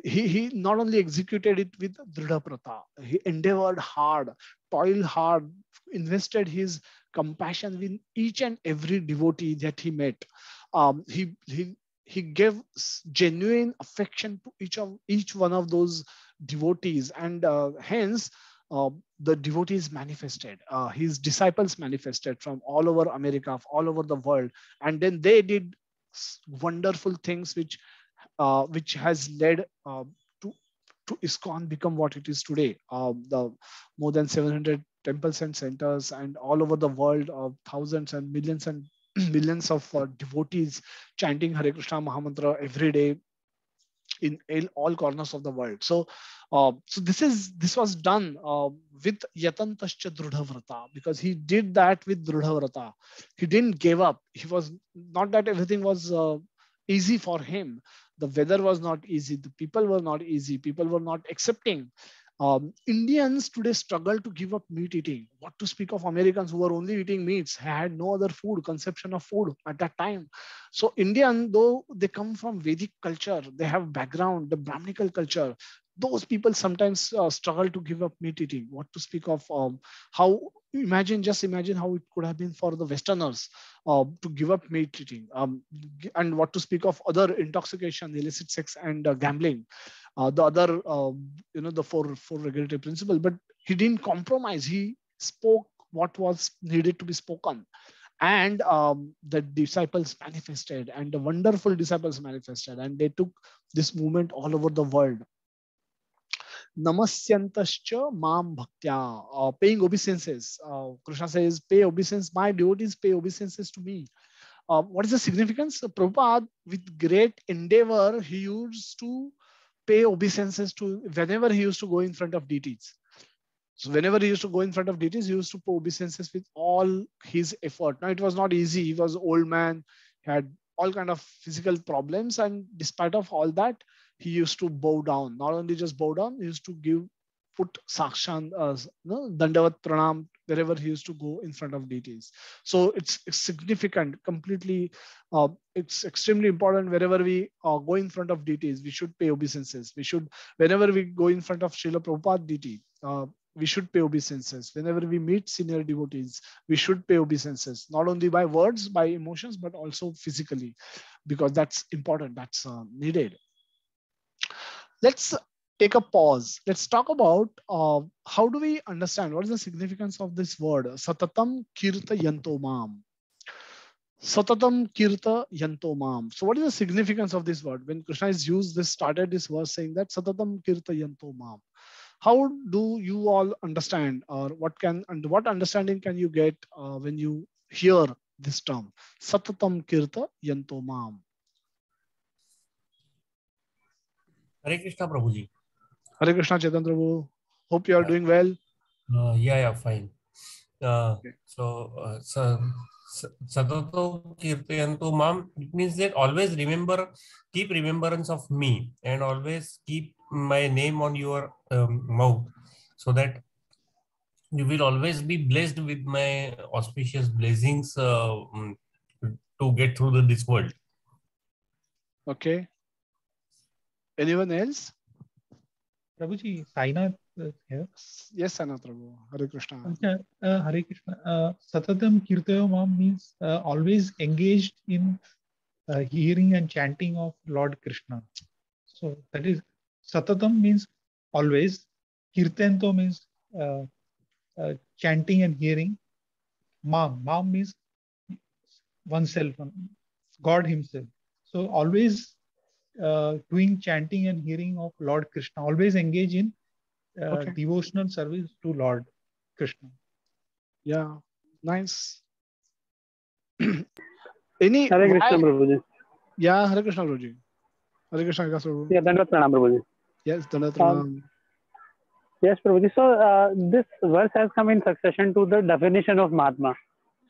he not only executed it with Dridha Prata, he endeavored hard, toiled hard, invested his compassion with each and every devotee that he met. He gave genuine affection to each one of those devotees, and hence uh, the devotees manifested, his disciples manifested from all over America, all over the world, and then they did wonderful things, which has led to to ISKCON become what it is today. The more than 700 temples and centers, and all over the world, thousands and millions of devotees chanting Hare Krishna Mahamantra every day in all corners of the world. So this was done with Yatantascha Drudha, because he did that with Drudha. He didn't give up. He was not that everything was easy for him. The weather was not easy. The people were not easy. People were not accepting. Indians today struggle to give up meat eating. What to speak of Americans who were only eating meats, had no other food, conception of food at that time. So Indian, though they come from Vedic culture, they have background, the Brahminical culture. Those people sometimes struggle to give up meat eating. What to speak of how just imagine how it could have been for the Westerners to give up meat eating, and what to speak of other intoxication, illicit sex, and gambling. The other, the four regulatory principle. But he didn't compromise. He spoke what was needed to be spoken, and the disciples manifested, and the wonderful disciples manifested, and they took this movement all over the world. Namasyantascha mam bhaktya, paying obeisances. Krishna says, pay obeisance. My devotees pay obeisances to me. What is the significance? Prabhupada, with great endeavor, he used to pay obeisances to whenever he used to go in front of deities. So whenever he used to go in front of deities, he used to pay obeisances with all his effort. Now it was not easy. He was old man, he had all kind of physical problems, and despite of all that, he used to bow down. Not only just bow down, he used to put sakshan, dandavat pranam wherever he used to go in front of deities. So it's significant, completely. It's extremely important. Wherever we go in front of deities, we should pay obeisances. Whenever we go in front of Srila Prabhupada deity, we should pay obeisances. Whenever we meet senior devotees, we should pay obeisances, not only by words, by emotions, but also physically, because that's important, that's needed. Let's take a pause. Let's talk about how do we understand, what is the significance of this word, Satatam Kirta Yanto Mam. Satatam Kirta Yanto Mam. So what is the significance of this word? When Krishna is started this verse saying that Satatam Kirta Yanto Mam. How do you all understand, or what understanding can you get when you hear this term, Satatam Kirta Yanto Mam? Hare Krishna, Prabhuji. Hare Krishna, Chaitanya Prabhu. Hope you are doing well. Yeah, fine. Okay. So Satato Kirtayanto Mam, it means that always keep remembrance of me, and always keep my name on your mouth, so that you will always be blessed with my auspicious blessings to get through this world. Okay. Anyone else? Prabhuji, Sainath here. Yes, Sainath Prabhu. Hare Krishna. Hare Krishna. Satatam Kirtayo Mam means always engaged in hearing and chanting of Lord Krishna. So that is Satatam means always. Kirtanto means chanting and hearing. Mam means oneself, God himself. So always doing chanting and hearing of Lord Krishna. Always engage in Okay. devotional service to Lord Krishna. Yeah, nice. Any Hare why? Krishna Prabhuji. Yeah, Hare Krishna Guruji. Hare Krishna Vikas Prabhu. Yeah, Dandavat Pranam Prabhuji. Yes, Dandavat Um, Pranam. Yes, Prabhuji. So this verse has come in succession to the definition of Mahatma.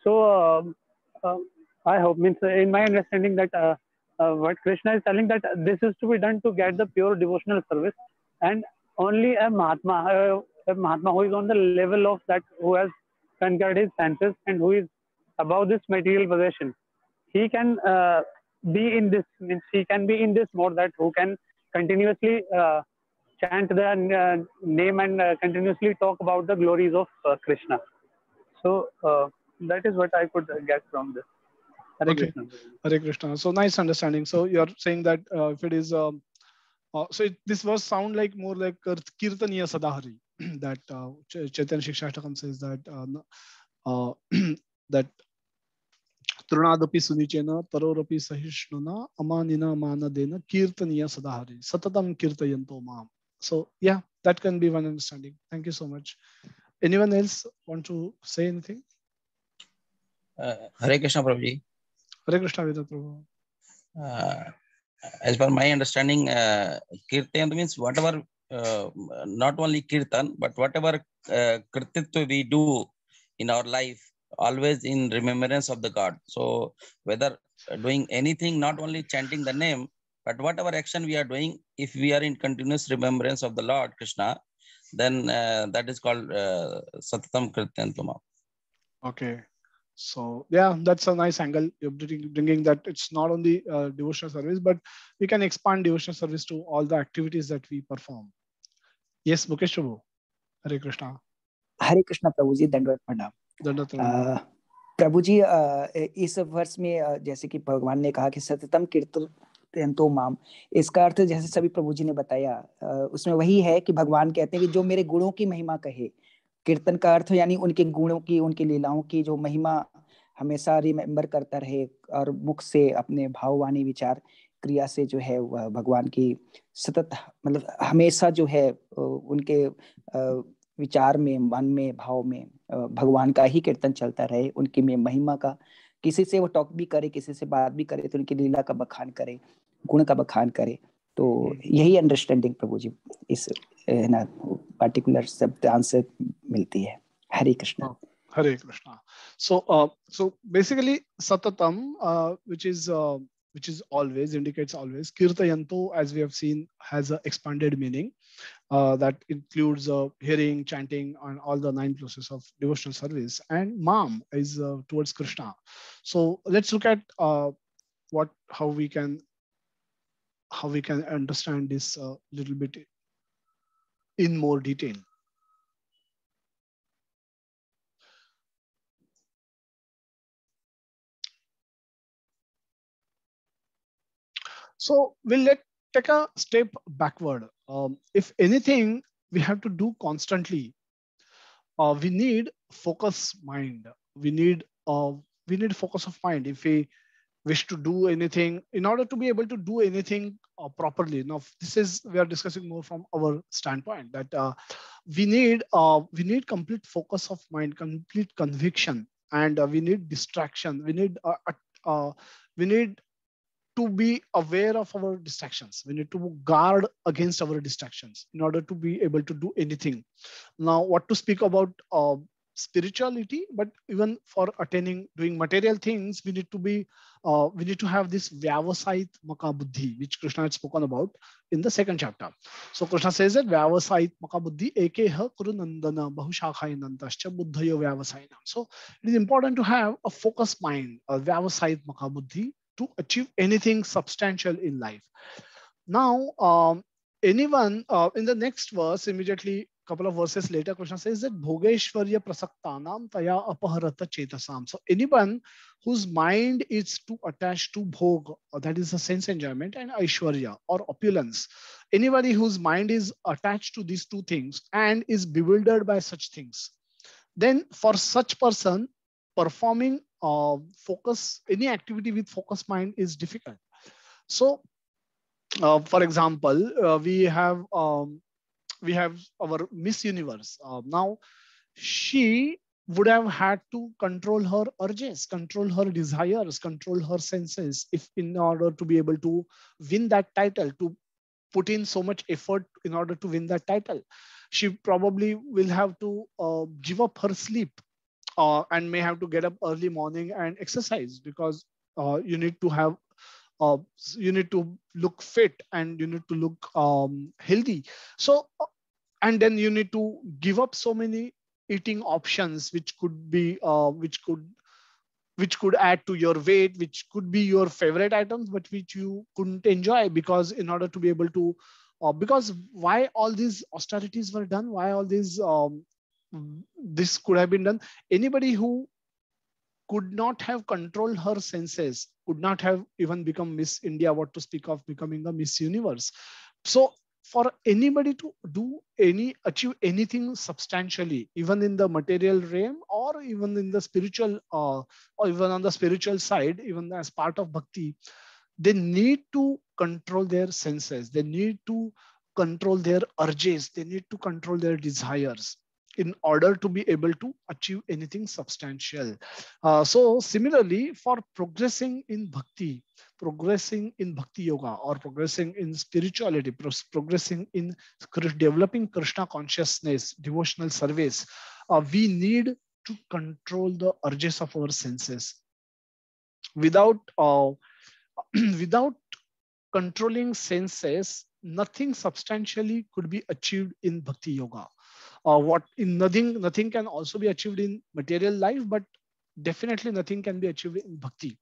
So I hope, means in my understanding, that what Krishna is telling, that this is to be done to get the pure devotional service, and only a Mahatma who is on the level of that, who has conquered his senses and who is above this material possession, he can be in this, means he can be in this mode, that who can continuously chant the name and continuously talk about the glories of Krishna. So that is what I could get from this. Hare Okay. Krishna. Hare Krishna. So nice understanding. So you're saying that if it is this verse sound like more like Kirtaniya Sadahari. That Chaitanya Shikshashtakam says that that Trunadapi Sunichena Tarorapi Sahishnuna Amanina Manadena Kirtaniya Sadahari Satatam Kirtayanto Mam. So yeah, that can be one understanding. Thank you so much. Anyone else want to say anything? Hare Krishna Prabhuji. Hare Krishna Vedat Prabhu. As per my understanding, Kirtan means whatever, not only Kirtan, but whatever Krititva we do in our life, always in remembrance of the God. So whether doing anything, not only chanting the name, but whatever action we are doing, if we are in continuous remembrance of the Lord Krishna, then that is called Satatam Kirtantuma. Okay. So yeah, that's a nice angle. You're bringing that it's not only devotional service, but we can expand devotional service to all the activities that we perform. Yes, Mukesh Prabhu. Hare Krishna. हरे कृष्णा प्रभु जी, दंडवत प्रणाम। दंडवत प्रणाम। प्रभु जी इस वर्ष में जैसे कि भगवान ने कहा कि सततम कीर्तन तो माम, इसका अर्थ जैसे सभी प्रभु जी ने बताया उसमें वही है कि भगवान कहते हैं कि जो मेरे गुणों की महिमा कहे। कीर्तन का अर्थ यानी उनके गुणों की, उनकी लीलाओं की जो महिमा हमेशा रिमेम्बर करता रहे और मुख से अपने भाववाणी विचार क्रिया से जो है वह भगवान की सतत, मतलब हमेशा जो है उनके विचार में, मन में, भाव में भगवान का ही कीर्तन चलता रहे, उनकी में महिमा का, किसी से वो टॉक भी करे, किसी से बात भी करे तो उनकी लीला का बखान करे, गुण का बखान करे। तो यही अंडरस्टैंडिंग प्रभु जी इस ना पर्टिकुलर शब्दांश से मिलती है। हरे Krishna. Hare Krishna. So basically Satatam, which is always, indicates always. Kirtayanto, as we have seen, has an expanded meaning that includes hearing, chanting, and all the 9 processes of devotional service. And Mam is towards Krishna. So let's look at how we can understand this a little bit in more detail. So we'll take a step backward. If anything we have to do constantly, we need focus mind. We need focus of mind. If we wish to do anything, in order to be able to do anything properly. Now, we are discussing more from our standpoint that we need complete focus of mind, complete conviction, and we need distraction. We need to be aware of our distractions. We need to guard against our distractions in order to be able to do anything. Now, what to speak about spirituality, but even for doing material things, we need to have this Vyavasait Maka Buddhi, which Krishna had spoken about in the 2nd chapter. So Krishna says that Vyavasait Maka Buddhi Ekeha Kurunandana Bahushakhainantascha Buddhayo Vyavasainam. So it is important to have a focused mind, a Vyavasait Maka Buddhi, to achieve anything substantial in life. Now, anyone in the next verse immediately couple of verses later, Krishna says that Bhogeshwarya prasaktanam taya apaharata chetasam. So anyone whose mind is too attached to bhog, or that is a sense enjoyment, and aishwarya or opulence, anybody whose mind is attached to these two things and is bewildered by such things, then for such person, performing any activity with focused mind is difficult. So, for example, we have our Miss Universe. Now, she would have had to control her urges, control her desires, control her senses, if in order to be able to win that title, to put in so much effort in order to win that title. She probably will have to give up her sleep, and may have to get up early morning and exercise, because you need to have you need to look fit and you need to look healthy. So and then you need to give up so many eating options which could be which could add to your weight, which could be your favorite items, but which you couldn't enjoy, because in order to be able to because why all these austerities were done, why all these this could have been done. Anybody who could not have controlled her senses could not have even become Miss India, what to speak of becoming a Miss Universe. So for anybody to achieve anything substantially, even in the material realm or even in the spiritual or even on the spiritual side, even as part of bhakti, they need to control their senses, they need to control their urges, they need to control their desires in order to be able to achieve anything substantial. So similarly, for progressing in bhakti yoga, or progressing in spirituality, progressing in developing Krishna consciousness, devotional service, we need to control the urges of our senses. Without without controlling senses, nothing substantially could be achieved in bhakti yoga. Nothing can also be achieved in material life, but definitely nothing can be achieved in bhakti.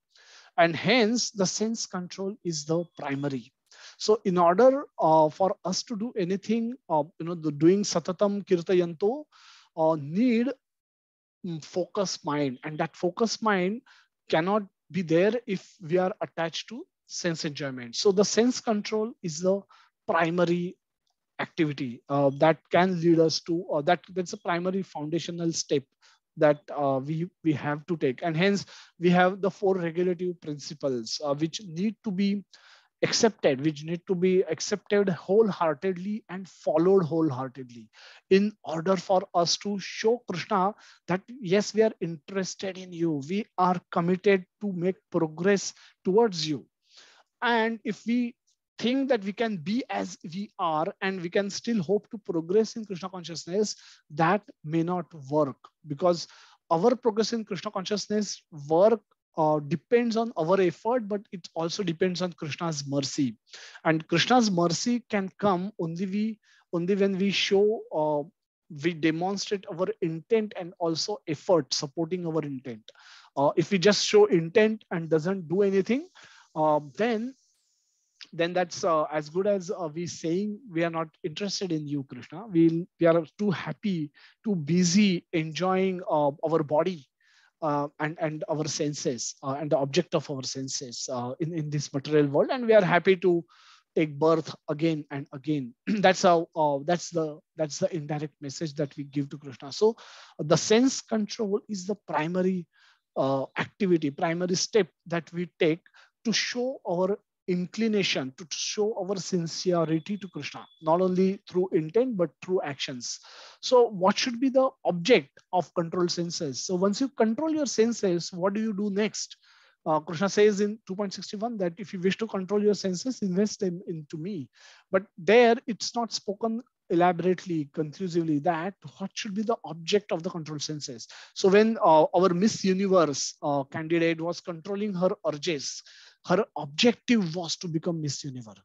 And hence the sense control is the primary. So in order for us to do anything, doing satatam kirtayanto need focused mind, and that focused mind cannot be there if we are attached to sense enjoyment. So the sense control is the primary activity that can lead us to that's a primary foundational step that we have to take. And hence we have the 4 regulative principles which need to be accepted wholeheartedly and followed wholeheartedly, in order for us to show Krishna that yes, we are interested in you, we are committed to make progress towards you. And if we think that we can be as we are and we can still hope to progress in Krishna consciousness, that may not work, because our progress in Krishna consciousness work depends on our effort, but it also depends on Krishna's mercy. And Krishna's mercy can come only when we show we demonstrate our intent and also effort supporting our intent. If we just show intent and doesn't do anything, then that's as good as we saying we are not interested in you, Krishna. We are too happy, too busy enjoying our body and our senses and the object of our senses in this material world, and we are happy to take birth again and again. That's how that's the indirect message that we give to Krishna. So the sense control is the primary activity, primary step that we take to show our inclination, to show our sincerity to Krishna, not only through intent but through actions. So what should be the object of control senses? So once you control your senses, what do you do next? Krishna says in 2.61 that if you wish to control your senses, invest them into me. But there it's not spoken elaborately, conclusively, that what should be the object of the control senses. So when our Miss Universe candidate was controlling her urges, her objective was to become Miss Universe.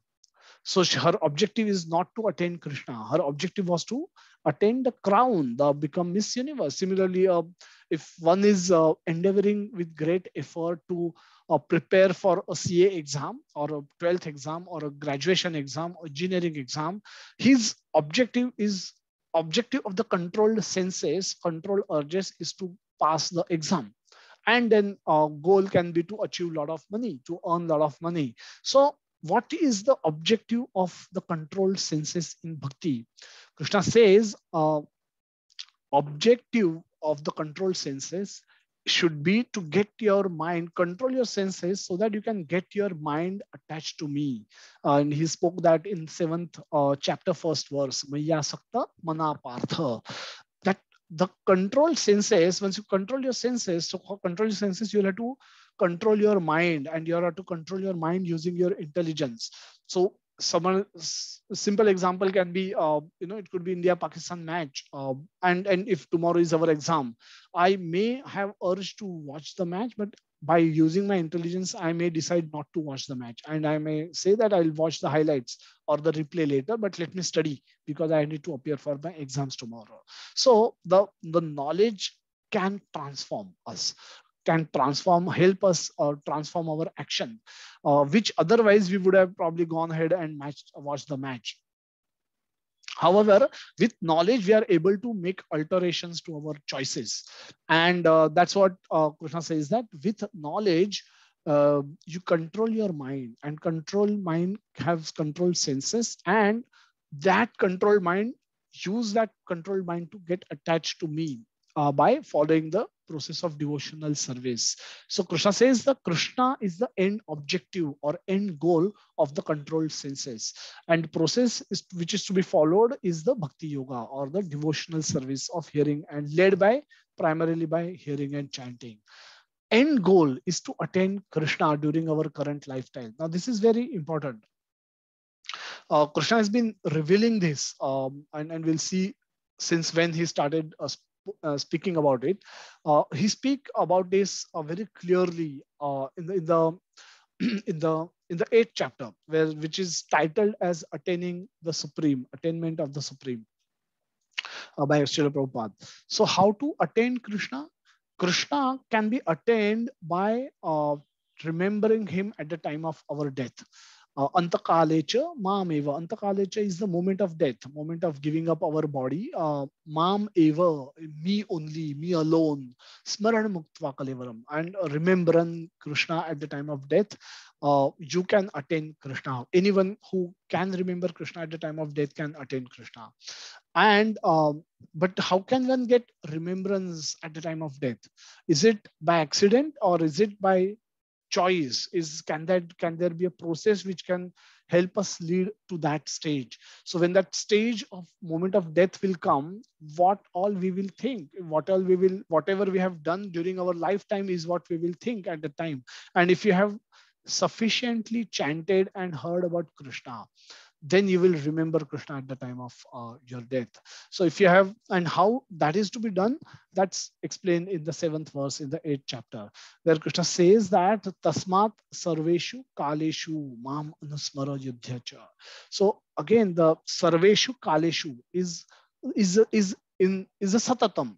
So her objective is not to attain Krishna. Her objective was to attain the crown, become Miss Universe. Similarly, if one is endeavoring with great effort to prepare for a CA exam or a 12th exam or a graduation exam or engineering exam, his objective is objective of the controlled senses, controlled urges, is to pass the exam. And then goal can be to achieve a lot of money, to earn a lot of money. So what is the objective of the controlled senses in bhakti? Krishna says objective of the controlled senses should be to get your mind, control your senses so that you can get your mind attached to me. And he spoke that in 7th chapter, 1st verse, Maya Sakta Mana Partha. That the control senses, once you control your senses, so control your senses, you'll have to control your mind, and you have to control your mind using your intelligence. So someone simple example can be it could be India Pakistan match, and if tomorrow is our exam, I may have urge to watch the match, but by using my intelligence I may decide not to watch the match, and I may say that I'll watch the highlights or the replay later, but let me study because I need to appear for my exams tomorrow. So the knowledge can transform us, can transform, help us transform our action, which otherwise we would have probably gone ahead and watched the match. However, with knowledge, we are able to make alterations to our choices. And that's what Krishna says, that with knowledge, you control your mind, and control mind has controlled senses, and that controlled mind, use that controlled mind to get attached to me by following the process of devotional service. So Krishna says that Krishna is the end objective or end goal of the controlled senses, and process which is to be followed is the bhakti yoga or the devotional service of hearing, and led by primarily by hearing and chanting. End goal is to attain Krishna during our current lifetime. Now this is very important. Krishna has been revealing this, and we'll see since when he started speaking about it. He speak about this very clearly in the in the 8th chapter, which is titled as Attaining the Supreme, Attainment of the Supreme, by Srila Prabhupada. So how to attain Krishna? Krishna can be attained by remembering him at the time of our death. Antakalecha mam eva. Antakalecha is the moment of death, moment of giving up our body. Mam eva, me only, me alone. Smaran muktva kalevaram. And remembering Krishna at the time of death, you can attain Krishna. Anyone who can remember Krishna at the time of death can attain Krishna. And but how can one get remembrance at the time of death? Is it by accident or is it by choice? Can there be a process which can help us lead to that stage? So when that stage of moment of death will come, what all we will think, whatever we have done during our lifetime is what we will think at the time. And if you have sufficiently chanted and heard about Krishna, then you will remember Krishna at the time of your death. So if you have, and how that is to be done, that's explained in the 7th verse in the 8th chapter, where Krishna says that Tasmat Sarveshu Kaleshu Mam Anusmara Yudhyacha. So again, the Sarveshu Kaleshu is a satatam,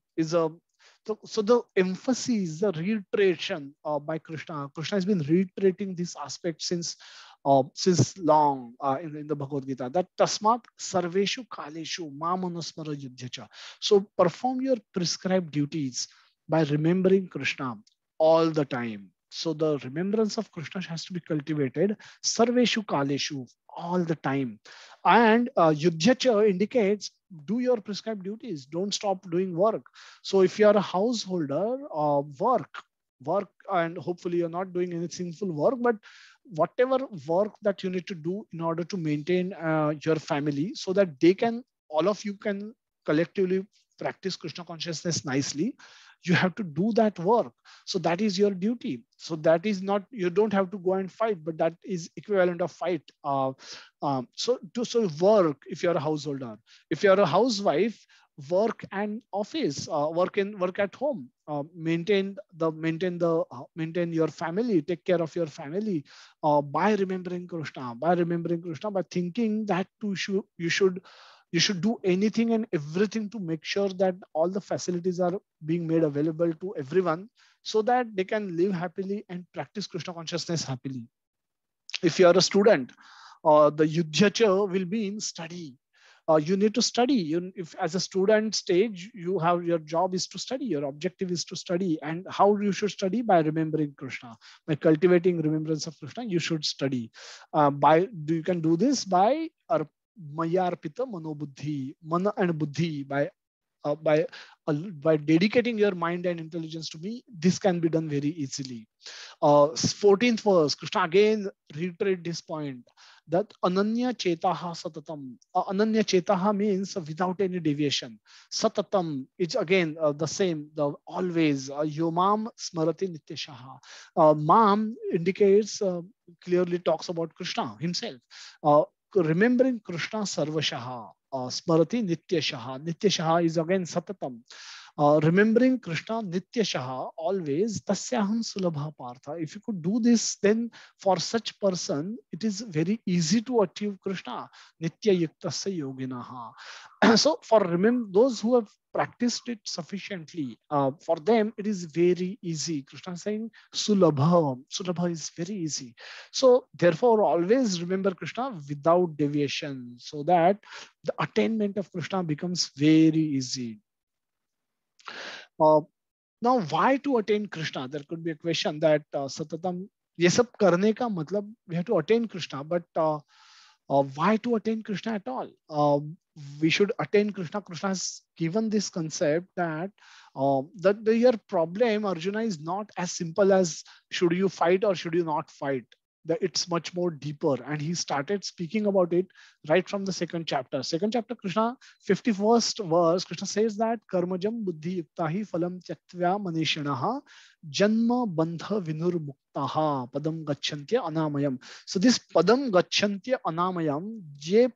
so the emphasis, the reiteration by Krishna. Krishna has been reiterating this aspect since long in the Bhagavad Gita, that Tasmat Sarveshu Kaleshu Mamanusmara Yudhyacha. So perform your prescribed duties by remembering Krishna all the time. So the remembrance of Krishna has to be cultivated Sarveshu Kaleshu, all the time. And Yudhyacha indicates do your prescribed duties, don't stop doing work. So if you are a householder, work, and hopefully you're not doing any sinful work, but whatever work that you need to do in order to maintain your family, so that all of you can collectively practice Krishna consciousness nicely, you have to do that work. So that is your duty. So that is not, you don't have to go and fight, but that is equivalent of fight. So work if you're a householder. If you're a housewife, work and office, work at home, maintain your family, take care of your family by remembering Krishna, by thinking that you should do anything and everything to make sure that all the facilities are being made available to everyone, so that they can live happily and practice Krishna consciousness happily. If you are a student, the Yudhyacha will be in study. You need to study. If as a student stage, you have your job is to study. Your objective is to study. And how you should study? By remembering Krishna, by cultivating remembrance of Krishna. You should study. You can do this by Mayarpita Manobuddhi, Mana and Buddhi, by dedicating your mind and intelligence to me. This can be done very easily. 14th verse, Krishna again reiterate this point, that ananya chetaha satatam. Ananya chetaha means without any deviation. Satatam is again the same, the always. Yomam smarati nityashaha. Mam indicates, clearly talks about Krishna himself. Remembering Krishna sarvashaha. Smarati nityashaha. Nityashaha is again satatam. Remembering Krishna nityashaha, always. Tasyaham sulabha partha. If you could do this, then for such person, it is very easy to achieve Krishna. Nitya yuktasya yoginaha. So for those who have practiced it sufficiently, for them it is very easy. Krishna is saying sulabha. Sulabha is very easy. So therefore always remember Krishna without deviation, so that the attainment of Krishna becomes very easy. Now, why to attain Krishna? There could be a question that satatam, ये सब करने का मतलब we have to attain Krishna, but why to attain Krishna at all? We should attain Krishna. Krishna has given this concept that your problem, Arjuna, is not as simple as should you fight or should you not fight. That it's much more deeper, and he started speaking about it right from the second chapter. Second chapter, Krishna, 51st verse, Krishna says that karmajam buddhi yuktahi phalam tyaktva manishanaha janma bandha vinur muktaha padam gacchantya anamayam. So this padam gacchantya anamayam, je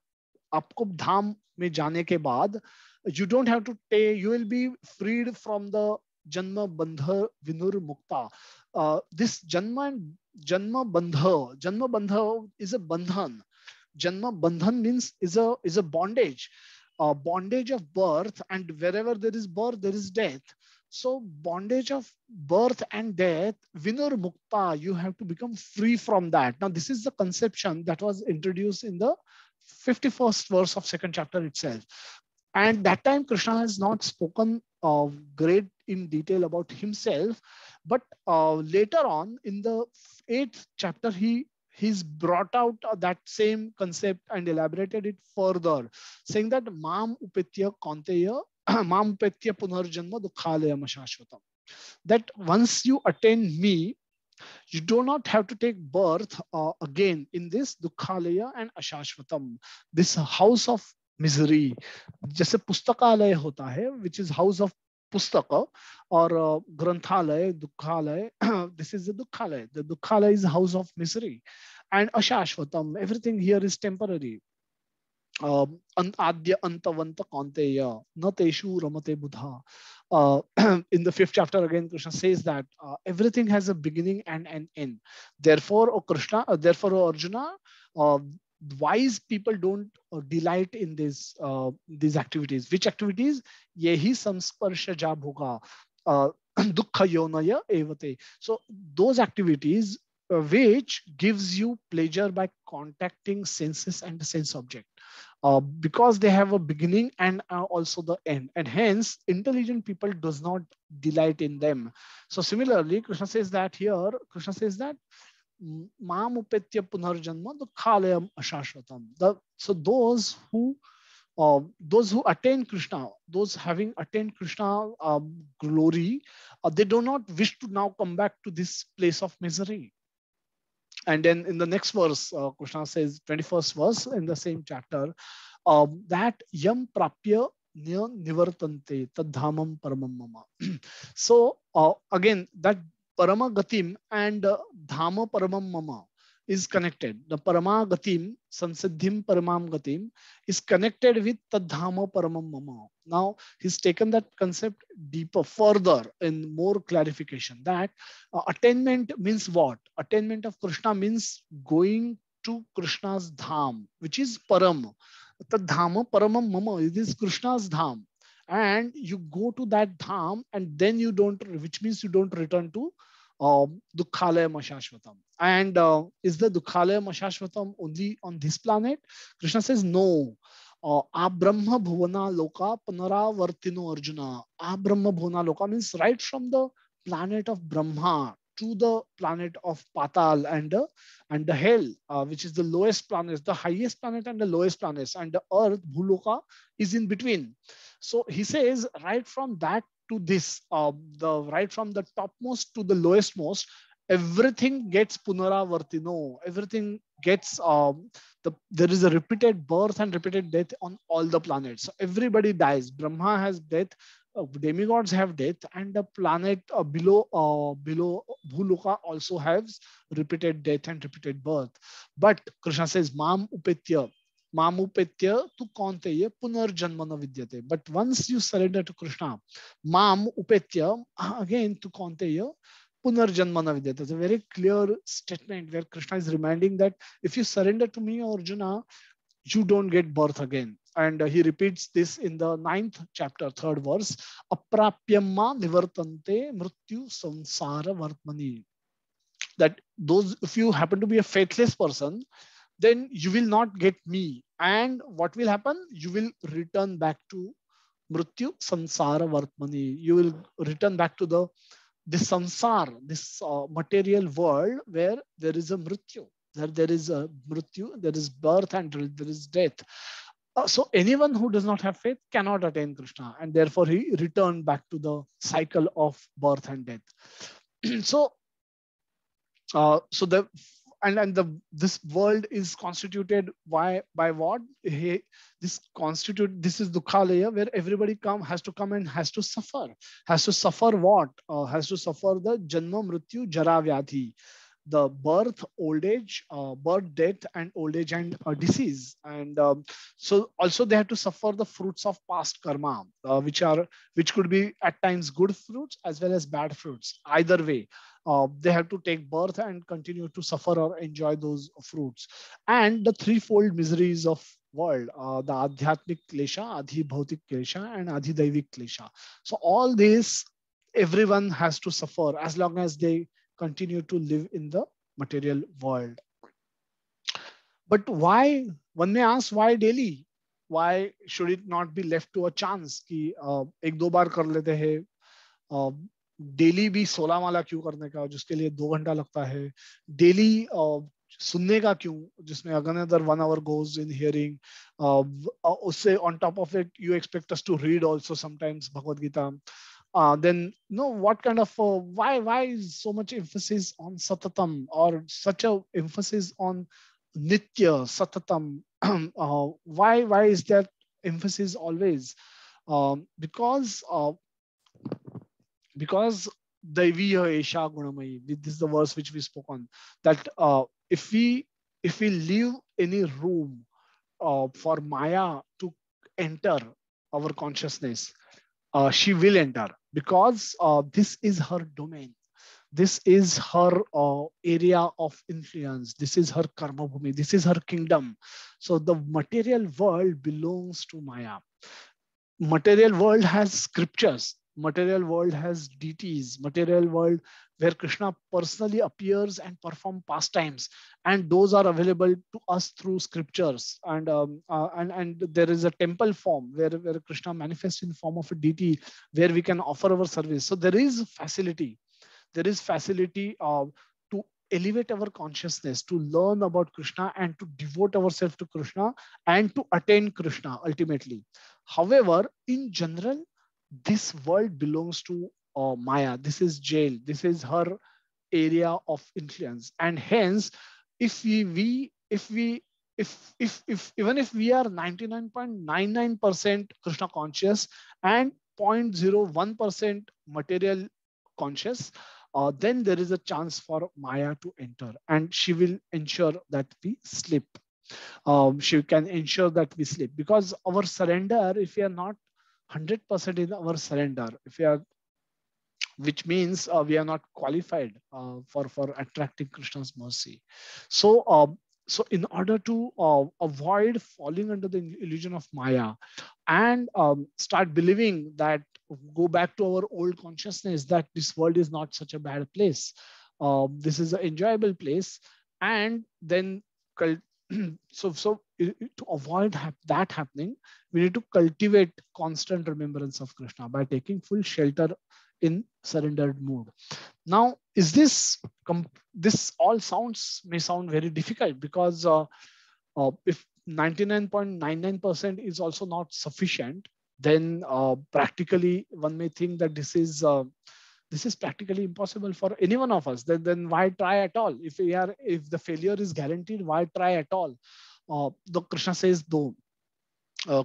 आपको धाम में जाने के बाद, you don't have to pay, you will be freed from the janma bandha vinur mukta. This janma bandha is a bandhan. Janma bandhan means is a bondage, bondage of birth, and wherever there is birth, there is death. So bondage of birth and death, vinur mukta, you have to become free from that. Now this is the conception that was introduced in the 51st verse of second chapter itself. And that time Krishna has not spoken great in detail about himself, but later on in the 8th chapter, he's brought out that same concept and elaborated it further, saying that mam upetya kaunteya mam upetya punarjanma dukhalayam ashashvatam. That once you attain me, you do not have to take birth again in this dukhalaya and ashashvatam, this house of misery. जैसे पुस्तकालय होता है, which is house of pustaka, or granthalaya, dukhalaya. This is the dukhalaya. The dukhalaya is house of misery. And ashashvatam, everything here is temporary. Adya antavanta kaunteya na teshu ramate buddha. In the 5th chapter again, Krishna says that everything has a beginning and an end. Therefore, O Arjuna, wise people don't delight in these activities. Which activities? Yehi samsparsha ja bhoga dukkha yonaya evate. So those activities which gives you pleasure by contacting senses and the sense object. Because they have a beginning and also the end, and hence intelligent people does not delight in them. So similarly, Krishna says that mam upetya punarjanma dukhalayam ashashvatam. So those who attain Krishna, those having attained Krishna glory, they do not wish to now come back to this place of misery. And then in the next verse, Krishna says, 21st verse in the same chapter, that yam prapya nivartante tadhamam paramam mama. So again, that parama gatim and dhama paramam mama is connected. The parama gatim, sansiddhim paramam gatim, is connected with tadhama paramam mama. Now he's taken that concept deeper, further, in more clarification, that attainment means what? Attainment of Krishna means going to Krishna's dham, which is param. Tadhama paramam mama, it is Krishna's dham. And you go to that dham, and then you don't, which means you don't return to Dukhalayam Ashashvatam. And is the Dukhalayam Ashashvatam only on this planet? Krishna says no. Abrahma Bhuvana Loka Punaravartino Arjuna. Abrahma Bhuvana Loka means right from the planet of Brahma to the planet of Patal and the hell, which is the lowest planet, the highest planet and the lowest planets, and the earth, Bhuloka, is in between. So he says right from that to this, the right from the topmost to the lowest most, everything gets punaravartino, everything gets there is a repeated birth and repeated death on all the planets. So everybody dies. Brahma has death, demigods have death, and the planet below Bhuloka also has repeated death and repeated birth. But Krishna says, Mam upetya. Mamupetya tu kaunteya punarjanmana vidyate. But once you surrender to Krishna, Mam upetya, again tu kaunteya punarjanmana vidyate. It's a very clear statement where Krishna is reminding that if you surrender to me, Arjuna, you don't get birth again. And he repeats this in the 9th chapter, 3rd verse. Aprapyamma nivartante mrityu samsara vartmani. That those, if you happen to be a faithless person, then you will not get me. And what will happen? You will return back to mrityu samsara vartmani. You will return back to this samsara, this material world where there is a mrityu. There is a mrityu, there is birth and there is death. So anyone who does not have faith cannot attain Krishna, and therefore he returned back to the cycle of birth and death. So this world is constituted by what? This is Dukhalaya, where everybody has to come and has to suffer. Has to suffer what? Has to suffer the Janma Mrityu Jara Vyadhi, the birth, old age, birth, death, and old age and disease. And so also they have to suffer the fruits of past karma, which could be at times good fruits as well as bad fruits. Either way, they have to take birth and continue to suffer or enjoy those fruits. And the threefold miseries of world, the Adhyatmik Klesha, Adhi Bhautik Klesha, and Adhi Daivik Klesha. So all this, everyone has to suffer as long as they continue to live in the material world. But why? One may ask, why daily? Why should it not be left to a chance कि एक दो बार कर लेते हैं? Daily भी 16 माला क्यों करने का, जिसके लिए 2 घंटा लगता है? डेली सुनने का क्यों, जिसमें another 1 hour goes in hearing? उससे on top of it, you expect us to read also sometimes Bhagavad Gita. Then no, what kind of why is so much emphasis on satatam, or such a emphasis on nitya satatam? Why is that emphasis always? Because Daiviya Esha Gunamayi. This is the verse which we spoke on. That if we leave any room for Maya to enter our consciousness, she will enter, because this is her domain. This is her area of influence. This is her karma bhumi. This is her kingdom. So the material world belongs to Maya. Material world has scriptures. Material world has deities. Material world where Krishna personally appears and perform pastimes, and those are available to us through scriptures. And there is a temple form where Krishna manifests in the form of a deity where we can offer our service. So there is facility. There is facility to elevate our consciousness, to learn about Krishna and to devote ourselves to Krishna and to attain Krishna ultimately. However, in general, this world belongs to Maya. This is jail. This is her area of influence. And hence, even if we are 99.99% Krishna conscious and 0.01% material conscious, then there is a chance for Maya to enter, and she will ensure that we sleep. She can ensure that we sleep, because our surrender, if we are not 100% in our surrender, if we are, which means we are not qualified for attracting Krishna's mercy. So in order to avoid falling under the illusion of Maya and start believing that, go back to our old consciousness that this world is not such a bad place, this is an enjoyable place, and then to avoid that happening, we need to cultivate constant remembrance of Krishna by taking full shelter in surrendered mood. Now, is this this all may sound very difficult, because if 99.99% is also not sufficient, then practically one may think that this is practically impossible for any one of us. Then why try at all? If the failure is guaranteed, why try at all? The Krishna says, though,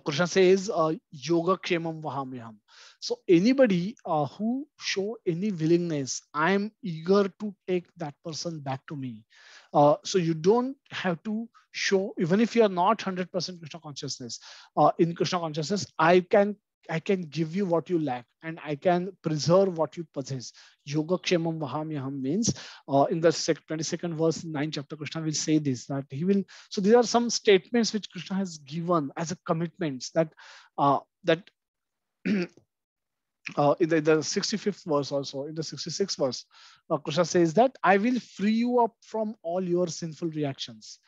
Krishna says, yoga kshemam vahamyaham. So anybody who show any willingness, I am eager to take that person back to me. So you don't have to show, even if you are not 100% Krishna consciousness. In Krishna consciousness, I can give you what you lack, and I can preserve what you possess. Yoga kshemam vahamyaham means, in the 22nd verse, 9th chapter, Krishna will say this, that he will. So these are some statements which Krishna has given as a commitments that in the 65th verse, also in the 66th verse, Krishna says that I will free you up from all your sinful reactions.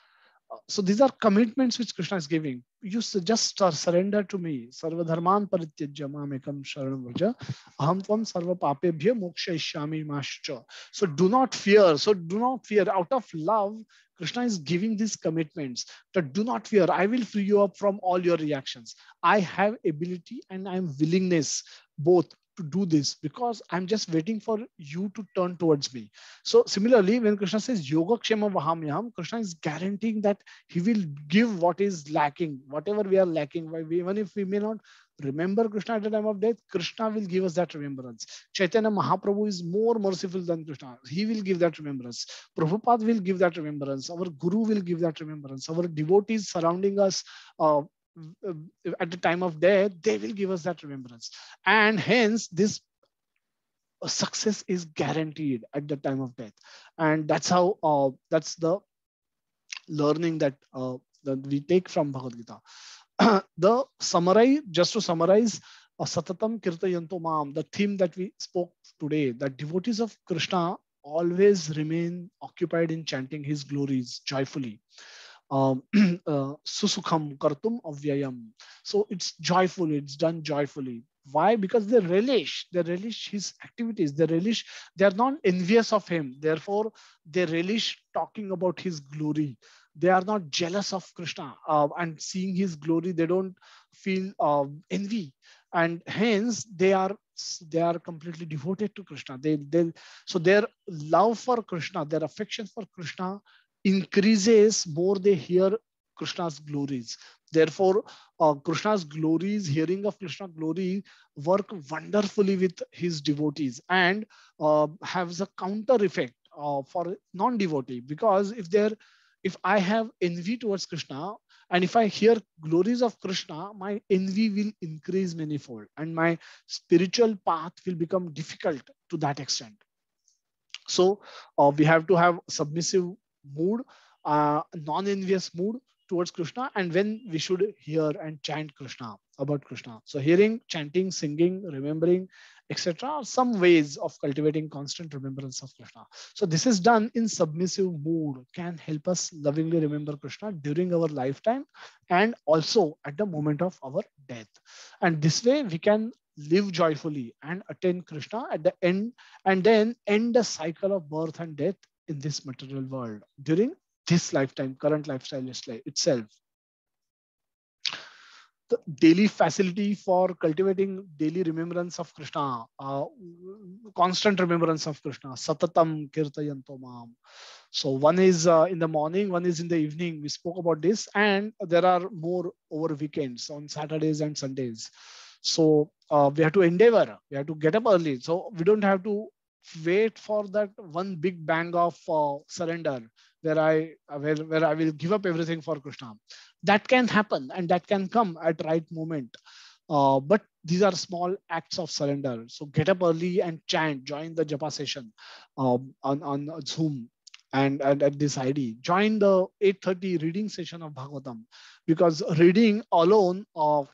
So these are commitments which Krishna is giving. You just surrender to me. Sarva dharman parityajya mamekam sharanam vraja aham tvam sarva papebhya mokshayishyami mascha. So do not fear. Out of love, Krishna is giving these commitments that do not fear. I will free you up from all your reactions. I have ability and I am willingness both to do this, because I'm just waiting for you to turn towards me. So similarly, when Krishna says yoga kshema vahamyaham, Krishna is guaranteeing that he will give what is lacking, whatever we are lacking. Even if we may not remember Krishna at the time of death, Krishna will give us that remembrance. Chaitanya Mahaprabhu is more merciful than Krishna. He will give that remembrance. Prabhupada will give that remembrance. Our Guru will give that remembrance. Our devotees surrounding us at the time of death, they will give us that remembrance. And hence, this success is guaranteed at the time of death. And that's how, that's the learning that we take from Bhagavad Gita. Just to summarize, Satatam Kirtayanto Mam, the theme that we spoke today, that devotees of Krishna always remain occupied in chanting his glories joyfully. Susukham kartum avyayam. So it's joyful, it's done joyfully. Why? Because they relish his activities. They are not envious of him. Therefore, they relish talking about his glory. They are not jealous of Krishna and seeing his glory. They don't feel envy, and hence they are completely devoted to Krishna. So their love for Krishna, their affection for Krishna increases more they hear Krishna's glories. Therefore, Krishna's glories, hearing of Krishna glory, work wonderfully with his devotees and has a counter effect for non-devotee. Because if I have envy towards Krishna, and if I hear glories of Krishna, my envy will increase manifold, and my spiritual path will become difficult to that extent. So we have to have submissive mood, non-envious mood towards Krishna, and when we should hear and chant Krishna, about Krishna. So hearing, chanting, singing, remembering, etc. are some ways of cultivating constant remembrance of Krishna. So this is done in submissive mood, can help us lovingly remember Krishna during our lifetime and also at the moment of our death. And this way we can live joyfully and attain Krishna at the end, and then end the cycle of birth and death in this material world during this lifetime, current lifestyle itself. The daily facility for cultivating daily remembrance of Krishna, constant remembrance of Krishna, Satatam Kirtayanto Mam. So one is in the morning, one is in the evening. We spoke about this, and there are more over weekends on Saturdays and Sundays. So we have to endeavor, we have to get up early. So we don't have to wait for that one big bang of surrender where I will give up everything for Krishna. That can happen and that can come at right moment. But these are small acts of surrender. So get up early and chant, join the japa session on Zoom and at this ID. Join the 8:30 reading session of Bhagavatam, because reading alone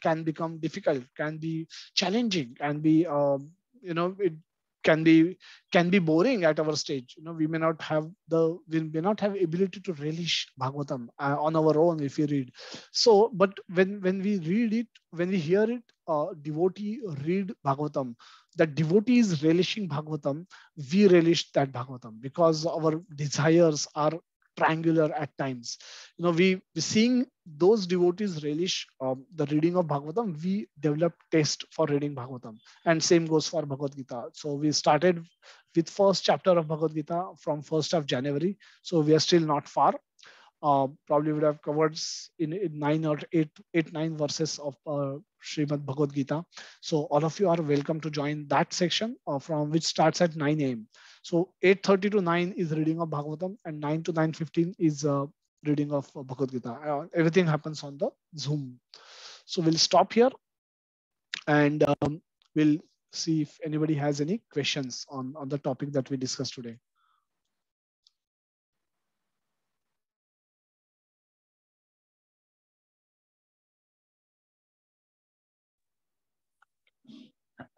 can become difficult, can be challenging, can be, it can be boring at our stage. We may not have ability to relish Bhagavatam on our own if we read. So, but when we read it, when we hear it, devotee read Bhagavatam, that devotee is relishing Bhagavatam, we relish that Bhagavatam because our desires are triangular at times. We seeing those devotees relish the reading of Bhagavatam, we develop taste for reading Bhagavatam. And same goes for Bhagavad Gita. So we started with first chapter of Bhagavad Gita from 1st of January. So we are still not far. Probably would have covered in 9 or 9 verses of Srimad Bhagavad Gita. So all of you are welcome to join that section from which starts at 9 a.m. So 8:30 to 9 is reading of Bhagavatam, and 9 to 9:15 is reading of Bhagavad Gita. Everything happens on the Zoom. So we'll stop here, and we'll see if anybody has any questions on the topic that we discussed today.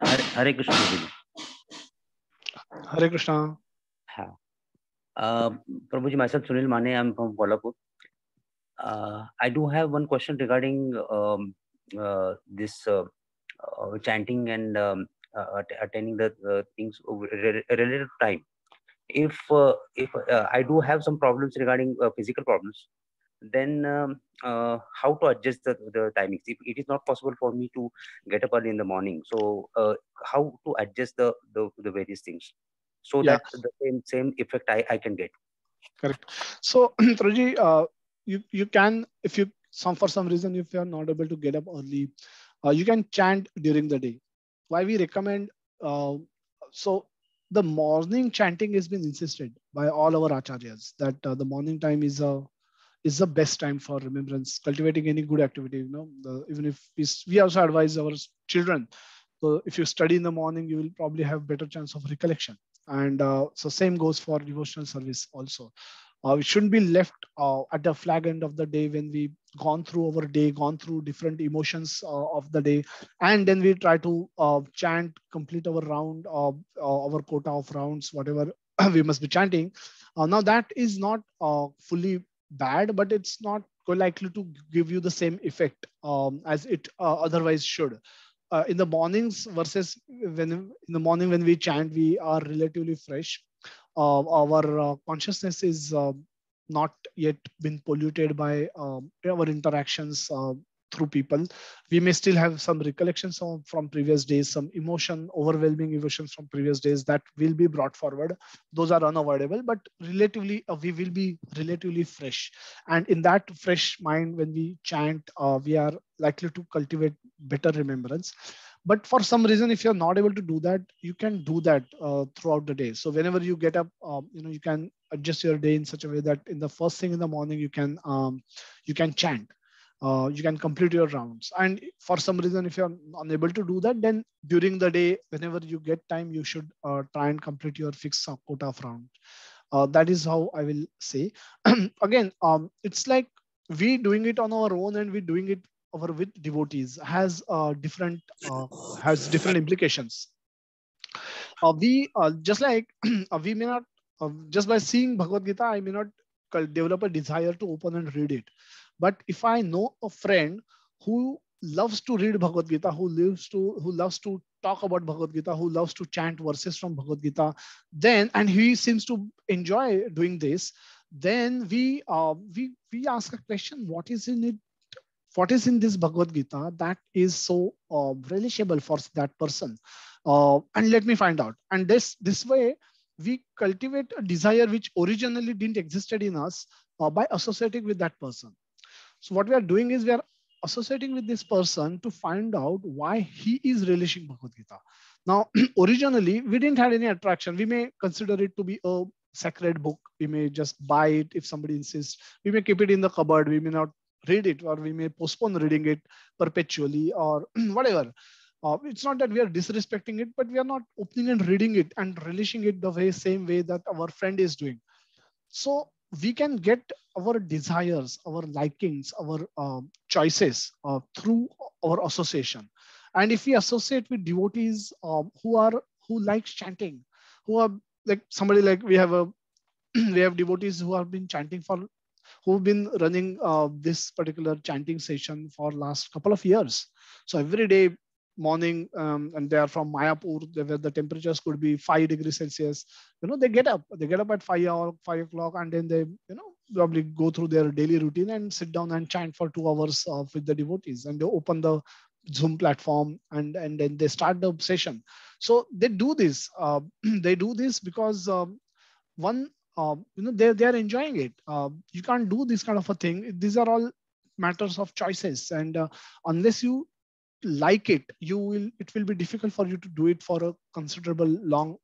Hare Krishna. Hare Krishna. Prabhuji, myself Sunil Mane, I'm from Kolhapur. I do have one question regarding this chanting and attending the things related to time. If I do have some problems regarding physical problems, then how to adjust the timings? If it is not possible for me to get up early in the morning, so how to adjust the various things so that the same effect I can get? Correct. So Praji, you can, if you for some reason if you are not able to get up early, you can chant during the day. Why we recommend so the morning chanting has been insisted by all our acharyas that the morning time is the best time for remembrance, cultivating any good activity. Even if we also advise our children, so if you study in the morning, you will probably have better chance of recollection. And so same goes for devotional service also. We shouldn't be left at the flag end of the day when we gone through our day, gone through different emotions of the day, and then we try to chant, complete our round of our quota of rounds, whatever we must be chanting. Now that is not fully bad, but it's not likely to give you the same effect as it otherwise should. In the mornings versus in the morning when we chant, we are relatively fresh. Our consciousness is not yet been polluted by our interactions through people. We may still have some recollections from previous days, some overwhelming emotions from previous days that will be brought forward. Those are unavoidable, but relatively we will be relatively fresh. And in that fresh mind, when we chant, we are likely to cultivate better remembrance. But for some reason, if you're not able to do that, you can do that throughout the day. So whenever you get up, you can adjust your day in such a way that in the first thing in the morning, you can chant. You can complete your rounds. And for some reason, if you're unable to do that, then during the day, whenever you get time, you should try and complete your fixed quota of rounds. That is how I will say. Again, it's like we doing it on our own and we doing it with devotees has different implications. We just like we may not just by seeing Bhagavad Gita, I may not develop a desire to open and read it. But if I know a friend who loves to read Bhagavad Gita, who loves to talk about Bhagavad Gita, who loves to chant verses from Bhagavad Gita, then and he seems to enjoy doing this, then we ask a question: what is in it? What is in this Bhagavad Gita that is so relishable for that person? And let me find out. And this way, we cultivate a desire which originally didn't existed in us by associating with that person. So what we are doing is we are associating with this person to find out why he is relishing Bhagavad Gita. Now, originally, we didn't have any attraction. We may consider it to be a sacred book. We may just buy it if somebody insists. We may keep it in the cupboard. We may not read it, or we may postpone reading it perpetually, or whatever. It's not that we are disrespecting it, but we are not opening and reading it and relishing it the same way that our friend is doing. So we can get our desires, our likings, our choices through our association. And if we associate with devotees who who likes chanting, who are like somebody like we have a we have devotees who have been chanting for, who've been running this particular chanting session for last couple of years. So every day morning, and they are from Mayapur, where the temperatures could be 5 degrees Celsius. They get up at 5 o'clock, and then they, probably go through their daily routine and sit down and chant for 2 hours with the devotees, and they open the Zoom platform, and then they start the session. So they do this. They do this because one, they are enjoying it. You can't do this kind of a thing. These are all matters of choices, and unless you like it, it will be difficult for you to do it for a considerable long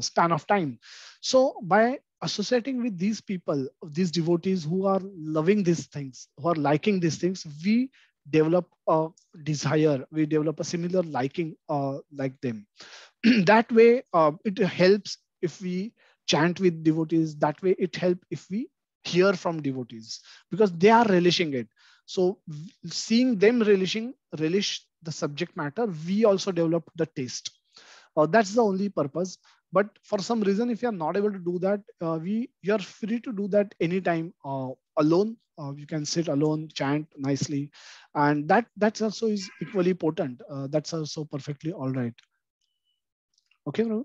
span of time. So by associating with these people, these devotees who are loving these things, who are liking these things, we develop a desire, we develop a similar liking like them. That way, it helps if we chant with devotees. That way it helps if we hear from devotees, because they are relishing it. So seeing them relish the subject matter, we also develop the taste. That's the only purpose. But for some reason, if you are not able to do that, you are free to do that anytime alone. You can sit alone, chant nicely, and that's also is equally potent. That's also perfectly all right. Okay, Prabhu?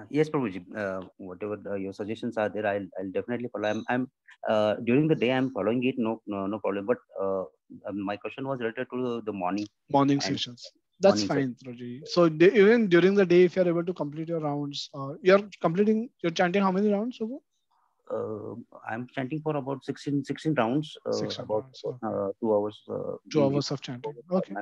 Yes, Prabhuji. Whatever your suggestions are there, I'll definitely follow. I'm during the day I'm following it. No problem. But my question was related to the morning Sessions. That's fine, Prabhuji. So even during the day, if you're able to complete your rounds, you're chanting how many rounds, Prabhu? I'm chanting for about 16 rounds. 16 about rounds, okay. 2 hours. 2 hours of chanting. Okay.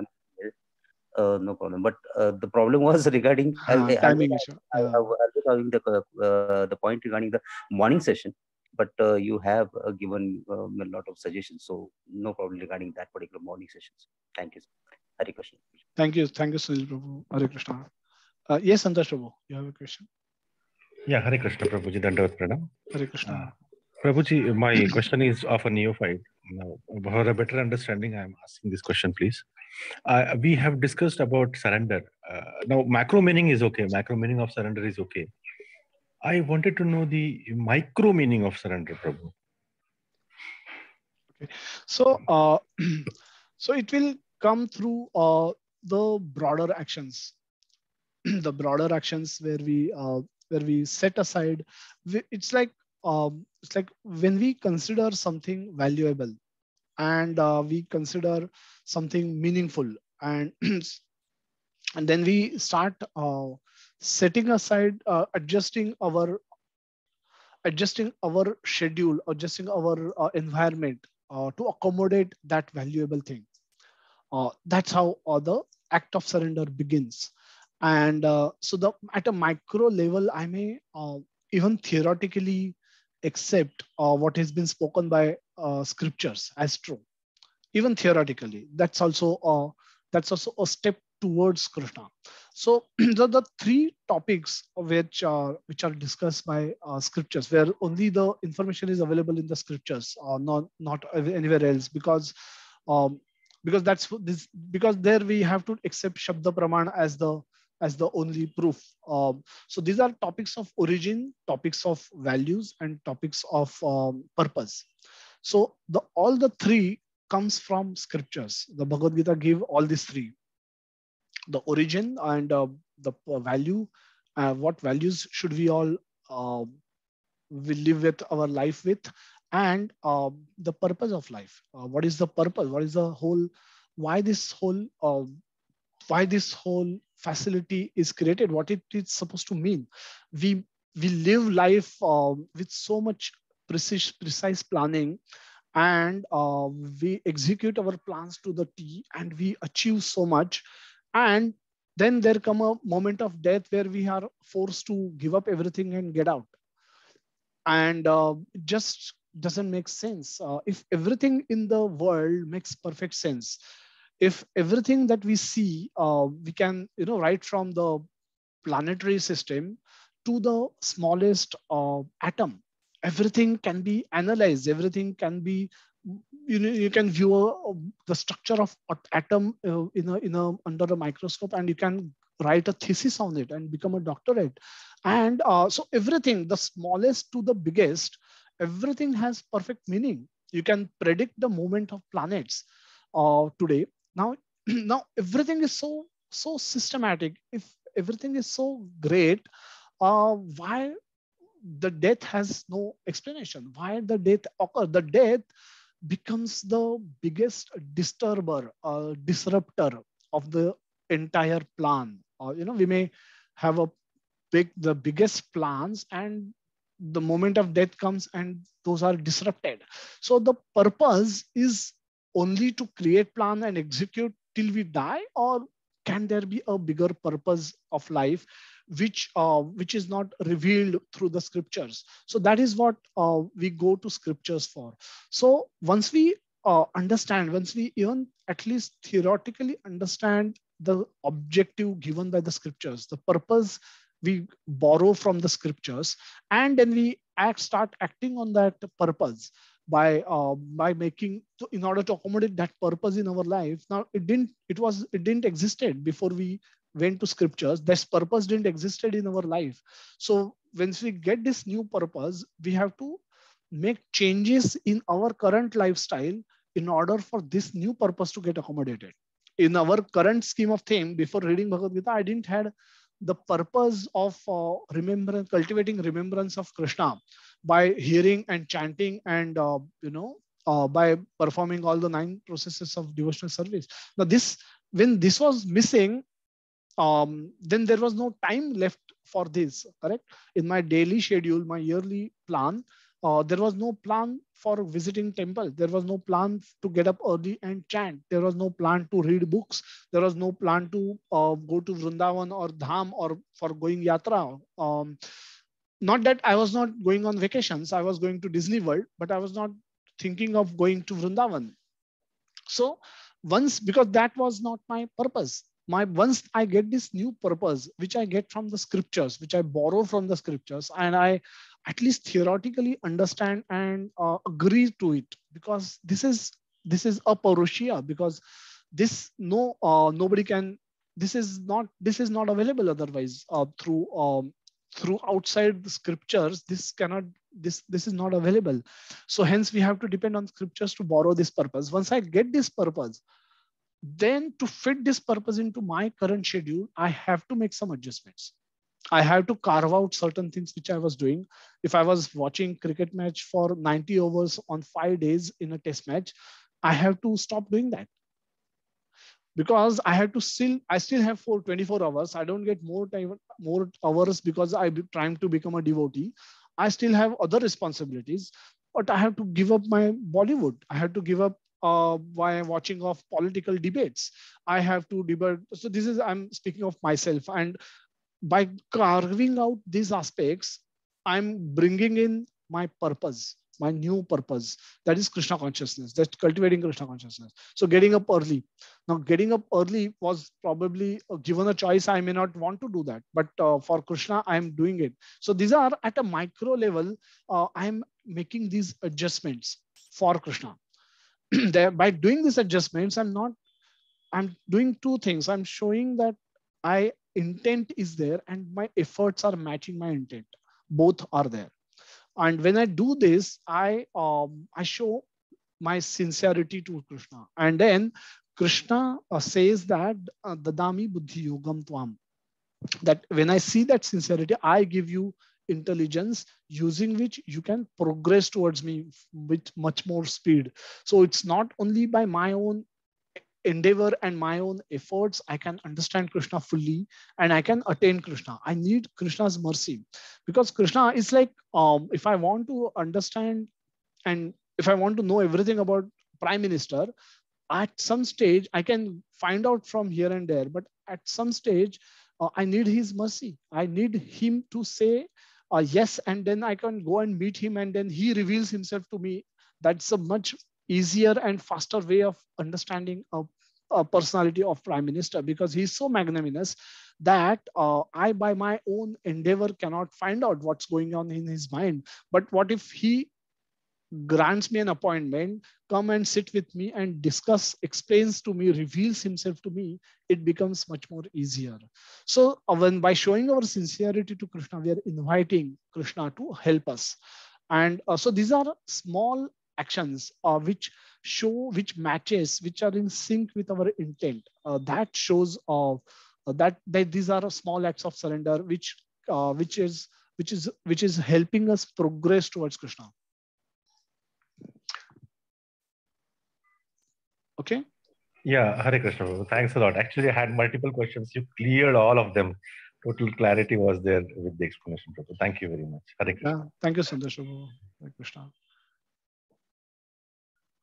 No problem. But the problem was regarding timing issue. I was having the point regarding the morning session, but you have given a lot of suggestions, so no problem regarding that particular morning sessions. Thank you. Hare Krishna. Thank you, Sunil Prabhu. Hare Krishna. Yes, Santosh Prabhu, you have a question? Yeah, Hare Krishna, Prabhuji. Dandavat Pranam. Hare Krishna. Prabhuji, my question is of a neophyte. Now, for a better understanding, I am asking this question, please. We have discussed about surrender. Now, macro meaning is okay. Macro meaning of surrender is okay. I wanted to know the micro meaning of surrender, Prabhu. Okay. So, so it will come through the broader actions. The broader actions where we set aside. It's like when we consider something valuable, and we consider something meaningful, and and then we start setting aside, adjusting our schedule, adjusting our environment to accommodate that valuable thing. That's how the act of surrender begins. And so at a micro level, I may even theoretically accept what has been spoken by scriptures as true. Even theoretically, that's also a step towards Krishna. So the three topics which are discussed by scriptures, where only the information is available in the scriptures, not anywhere else, because there we have to accept Shabda Praman as the only proof. So these are topics of origin, topics of values, and topics of purpose. So all the three comes from scriptures. The Bhagavad Gita give all these three: the origin and the value. What values should we all we live with our life with, and the purpose of life. What is the purpose? What is the whole? Why this whole facility is created? What it is supposed to mean? We live life with so much precise planning, and we execute our plans to the T, and we achieve so much, and then there come a moment of death where we are forced to give up everything and get out. And it just doesn't make sense. If everything in the world makes perfect sense, if everything that we see, we can, right from the planetary system to the smallest atom, everything can be analyzed, everything can be you can view the structure of atom under a microscope, and you can write a thesis on it and become a doctorate. And so everything, the smallest to the biggest, everything has perfect meaning. You can predict the movement of planets today. Now, now everything is so systematic. If everything is so great, why the death has no explanation? Why the death occur? The death becomes the biggest disturber, disruptor of the entire plan. We may have the biggest plans, and the moment of death comes and those are disrupted. So the purpose is only to create plan and execute till we die, or can there be a bigger purpose of life which is not revealed through the scriptures? So that is what we go to scriptures for. So once we understand, once we even at least theoretically understand the objective given by the scriptures, the purpose we borrow from the scriptures, and then we start acting on that purpose by making, so in order to accommodate that purpose in our life. Now it didn't existed before we went to scriptures. This purpose didn't existed in our life. So once we get this new purpose, we have to make changes in our current lifestyle in order for this new purpose to get accommodated. In our current scheme of things, before reading Bhagavad Gita, I didn't had the purpose of cultivating remembrance of Krishna by hearing and chanting and by performing all the 9 processes of devotional service. Now when this was missing, then there was no time left for this, correct? In my daily schedule, my yearly plan, there was no plan for visiting temple. There was no plan to get up early and chant. There was no plan to read books. There was no plan to go to Vrindavan or Dham or for going yatra. Not that I was not going on vacations. I was going to Disney World, but I was not thinking of going to Vrindavan. So because that was not my purpose. Once I get this new purpose, which I get from the scriptures, which I borrow from the scriptures, and I at least theoretically understand and agree to it, because this is aparushya, because this nobody can, this is not available otherwise through outside the scriptures. This is not available. So hence we have to depend on scriptures to borrow this purpose. Once I get this purpose, then to fit this purpose into my current schedule, I have to make some adjustments. I have to carve out certain things which I was doing. If I was watching cricket match for 90 overs on 5 days in a test match, I have to stop doing that, because I still have 24 hours. I don't get more hours because I'm trying to become a devotee. I still have other responsibilities, but I have to give up my Bollywood. I have to give up by watching of political debates. I have to debate. So I'm speaking of myself, and by carving out these aspects, I'm bringing in my purpose, my new purpose, that is Krishna consciousness, that's cultivating Krishna consciousness. So getting up early. Now getting up early was probably given a choice. I may not want to do that, but for Krishna, I'm doing it. So these are at a micro level. I'm making these adjustments for Krishna. By doing these adjustments, I'm doing 2 things. I'm showing that intent is there and my efforts are matching my intent. Both are there. And when I do this, I show my sincerity to Krishna. And then Krishna says that dadami buddhi yogam tvam. That when I see that sincerity, I give you intelligence using which you can progress towards me with much more speed. So it's not only by my own endeavor and my own efforts I can understand Krishna fully and I can attain Krishna. I need Krishna's mercy, because Krishna is like, if I want to understand and if I want to know everything about Prime Minister, at some stage I can find out from here and there, but at some stage I need his mercy. I need him to say yes, and then I can go and meet him and then he reveals himself to me. That's a much easier and faster way of understanding a personality of Prime Minister, because he's so magnanimous that I by my own endeavor cannot find out what's going on in his mind. But what if he grants me an appointment, come and sit with me and discuss, explains to me, reveals himself to me, it becomes much more easier. So when by showing our sincerity to Krishna, we are inviting Krishna to help us. And so these are small actions which show, which matches, which are in sync with our intent. That shows that these are small acts of surrender, which is helping us progress towards Krishna. Okay. Yeah, Hare Krishna, Prabhu. Thanks a lot. Actually, I had multiple questions. You cleared all of them. Total clarity was there with the explanation, Prabhu. Thank you very much. Hare Krishna. Yeah, thank you, Sandesh Prabhu. Hare Krishna.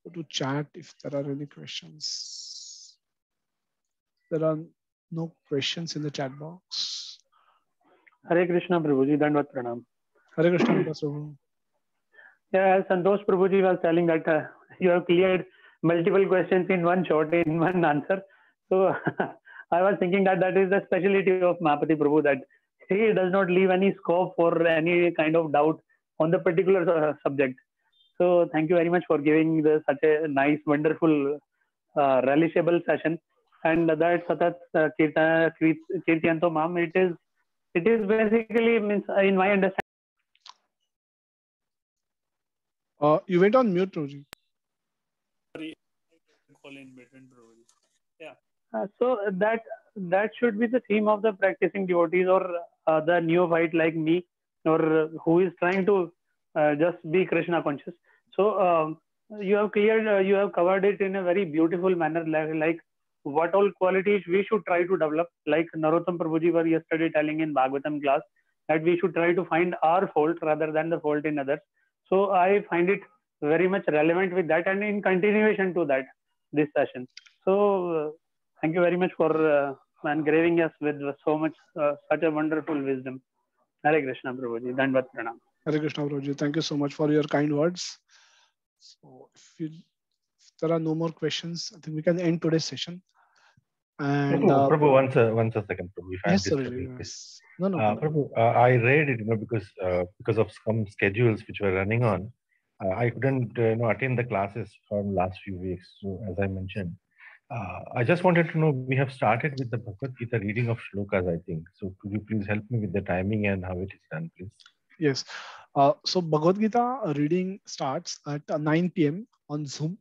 Go to chat if there are any questions. There are no questions in the chat box. Hare Krishna, Prabhuji. Dandvat Pranam. Hare Krishna, Prabhu. Yeah, as Santosh Prabhuji was telling that you have cleared multiple questions in one shot, in one answer. So I was thinking that that is the specialty of Mahapati Prabhu, that he does not leave any scope for any kind of doubt on the particular subject. So thank you very much for giving such a nice, wonderful, relishable session. And that Satat Kirtyanto Mam, it is basically, means in my understanding. You went on mute, Prabhuji. Sorry, call in between, Prabhuji. Yeah. So that should be the theme of the practicing devotees, or the neophyte like me, or who is trying to just be Krishna conscious. So you have covered it in a very beautiful manner, like what all qualities we should try to develop. Like Narottam Prabhuji were yesterday telling in Bhagavatam class that we should try to find our fault rather than the fault in others. So I find it very much relevant with that, and in continuation to that, this session. So thank you very much for engraving us with so much, such a wonderful wisdom. Hare Krishna, Prabhuji. Dandvat Pranam. Hare Krishna, Prabhuji. Thank you so much for your kind words. So if there are no more questions, I think we can end today's session. And Prabhu, once a second, Prabhu. If yes, I'm disturbing, yes. No. Prabhu, I read it, because of some schedules which were running on, I couldn't, attend the classes from last few weeks. So as I mentioned, I just wanted to know, we have started with the Bhagavad Gita reading of shlokas, I think. So could you please help me with the timing and how it is done, please? Yes. So Bhagavad Gita reading starts at 9 p.m. on Zoom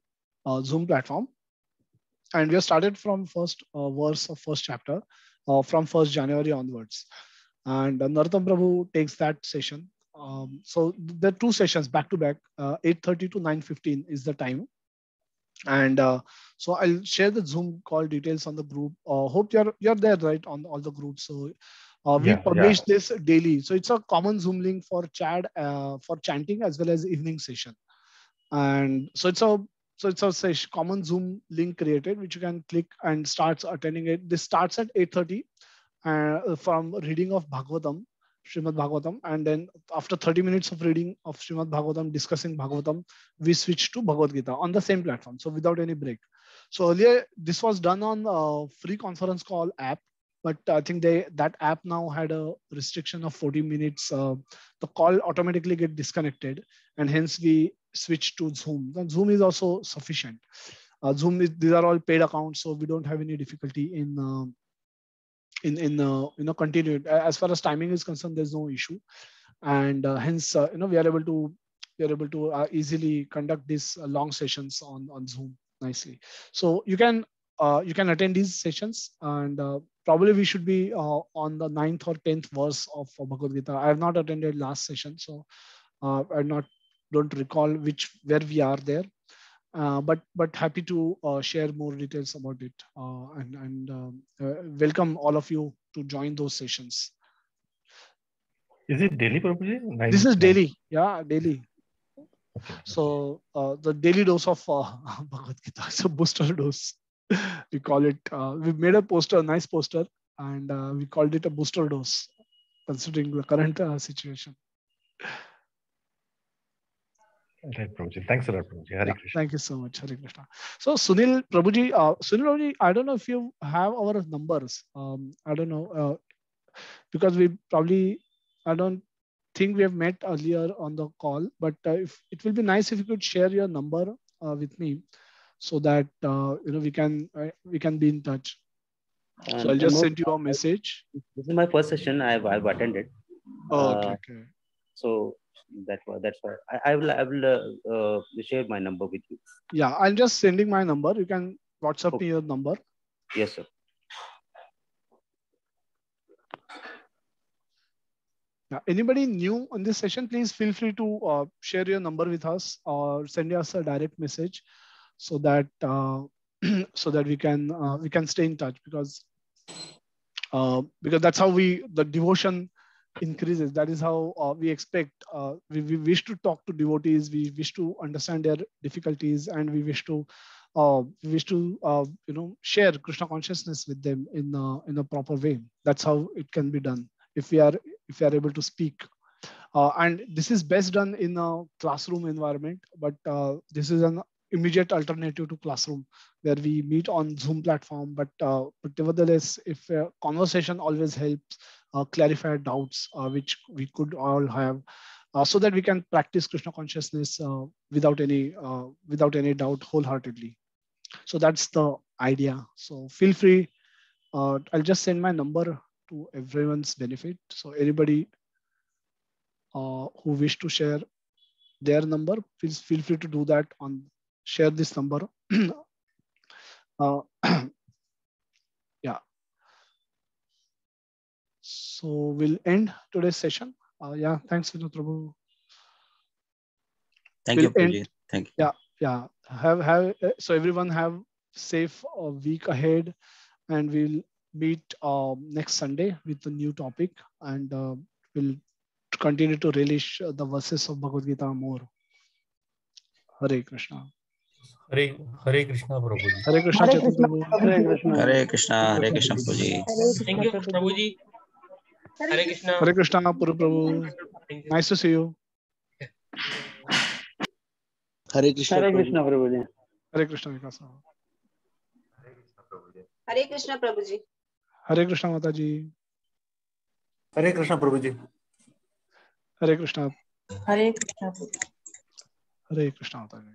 platform. And we have started from first verse of first chapter from 1st January onwards. And Narottam Prabhu takes that session. So there are 2 sessions back to back, 8:30 to 9:15 is the time. And so I'll share the Zoom call details on the group. Hope you're there, right, on all the groups. So we publish this daily. So it's a common Zoom link for chat, for chanting as well as evening session. And so it's a common Zoom link created, which you can click and start attending it. This starts at 8:30 from reading of Bhagavatam, Srimad Bhagavatam. And then after 30 minutes of reading of Srimad Bhagavatam, discussing Bhagavatam, we switch to Bhagavad Gita on the same platform. So without any break. So earlier, this was done on free conference call app. But I think that app now had a restriction of 40 minutes. The call automatically get disconnected, and hence we switch to Zoom. And Zoom is also sufficient. These are all paid accounts, so we don't have any difficulty in continuing. As far as timing is concerned, there's no issue, and hence we are able to easily conduct these long sessions on Zoom nicely. So you can attend these sessions, and probably we should be on the 9th or 10th verse of Bhagavad Gita. I have not attended last session, so I don't recall where we are there. But happy to share more details about it, and welcome all of you to join those sessions. Is it daily, Prabhuji? This is daily, yeah, daily. Okay. So the daily dose of Bhagavad Gita is a booster dose. We call it. We made a nice poster, and we called it a booster dose, considering the current situation. Right, Prabhuji. Thanks a lot, Prabhuji. Hare Krishna. Thank you so much, Hare Krishna. So Sunil Prabhuji, I don't know if you have our numbers. I don't know because we probably, I don't think we have met earlier on the call, but if it will be nice if you could share your number with me, so that we can be in touch. So I'll just send you a message. This is my first session I've attended. Okay. So that's why I will share my number with you. Yeah, I'm just sending my number. You can WhatsApp me your number. Yes, sir. Yeah. Anybody new on this session, please feel free to share your number with us or send us a direct message, so that we can stay in touch, because that's how the devotion increases. That is how we expect. We wish to talk to devotees. We wish to understand their difficulties, and we wish to share Krishna consciousness with them in a proper way. That's how it can be done if we are able to speak. And this is best done in a classroom environment, but this is an immediate alternative to classroom, where we meet on Zoom platform. But nevertheless, if conversation always helps clarify doubts which we could all have, so that we can practice Krishna consciousness without any doubt wholeheartedly. So that's the idea. So feel free. I'll just send my number to everyone's benefit. So anybody who wish to share their number, please feel free to do that. Share this number. Yeah. So we'll end today's session. Yeah. Thanks, Vinod Prabhu. Thank you, Prabhuji. Thank you. Yeah. So everyone have safe week ahead, and we'll meet next Sunday with a new topic, and we'll continue to relish the verses of Bhagavad Gita more. Hare Krishna. Hare Krishna, Prabhuji. Hare Krishna, Chaitanya Prabhu. Hare Krishna. Hare Krishna, Prabhuji. Thank you, Prabhuji. Hare Krishna. Hare Krishna, Puru Prabhu. Nice to see you. Hare Krishna. Hare Krishna, Prabhuji. Hare Krishna, Vikas. Hare Krishna, Prabhuji. Hare Krishna, Mataji. Hare Krishna, Prabhuji. Hare Krishna. Hare Krishna, Prabhuji. Hare Krishna, Mataji.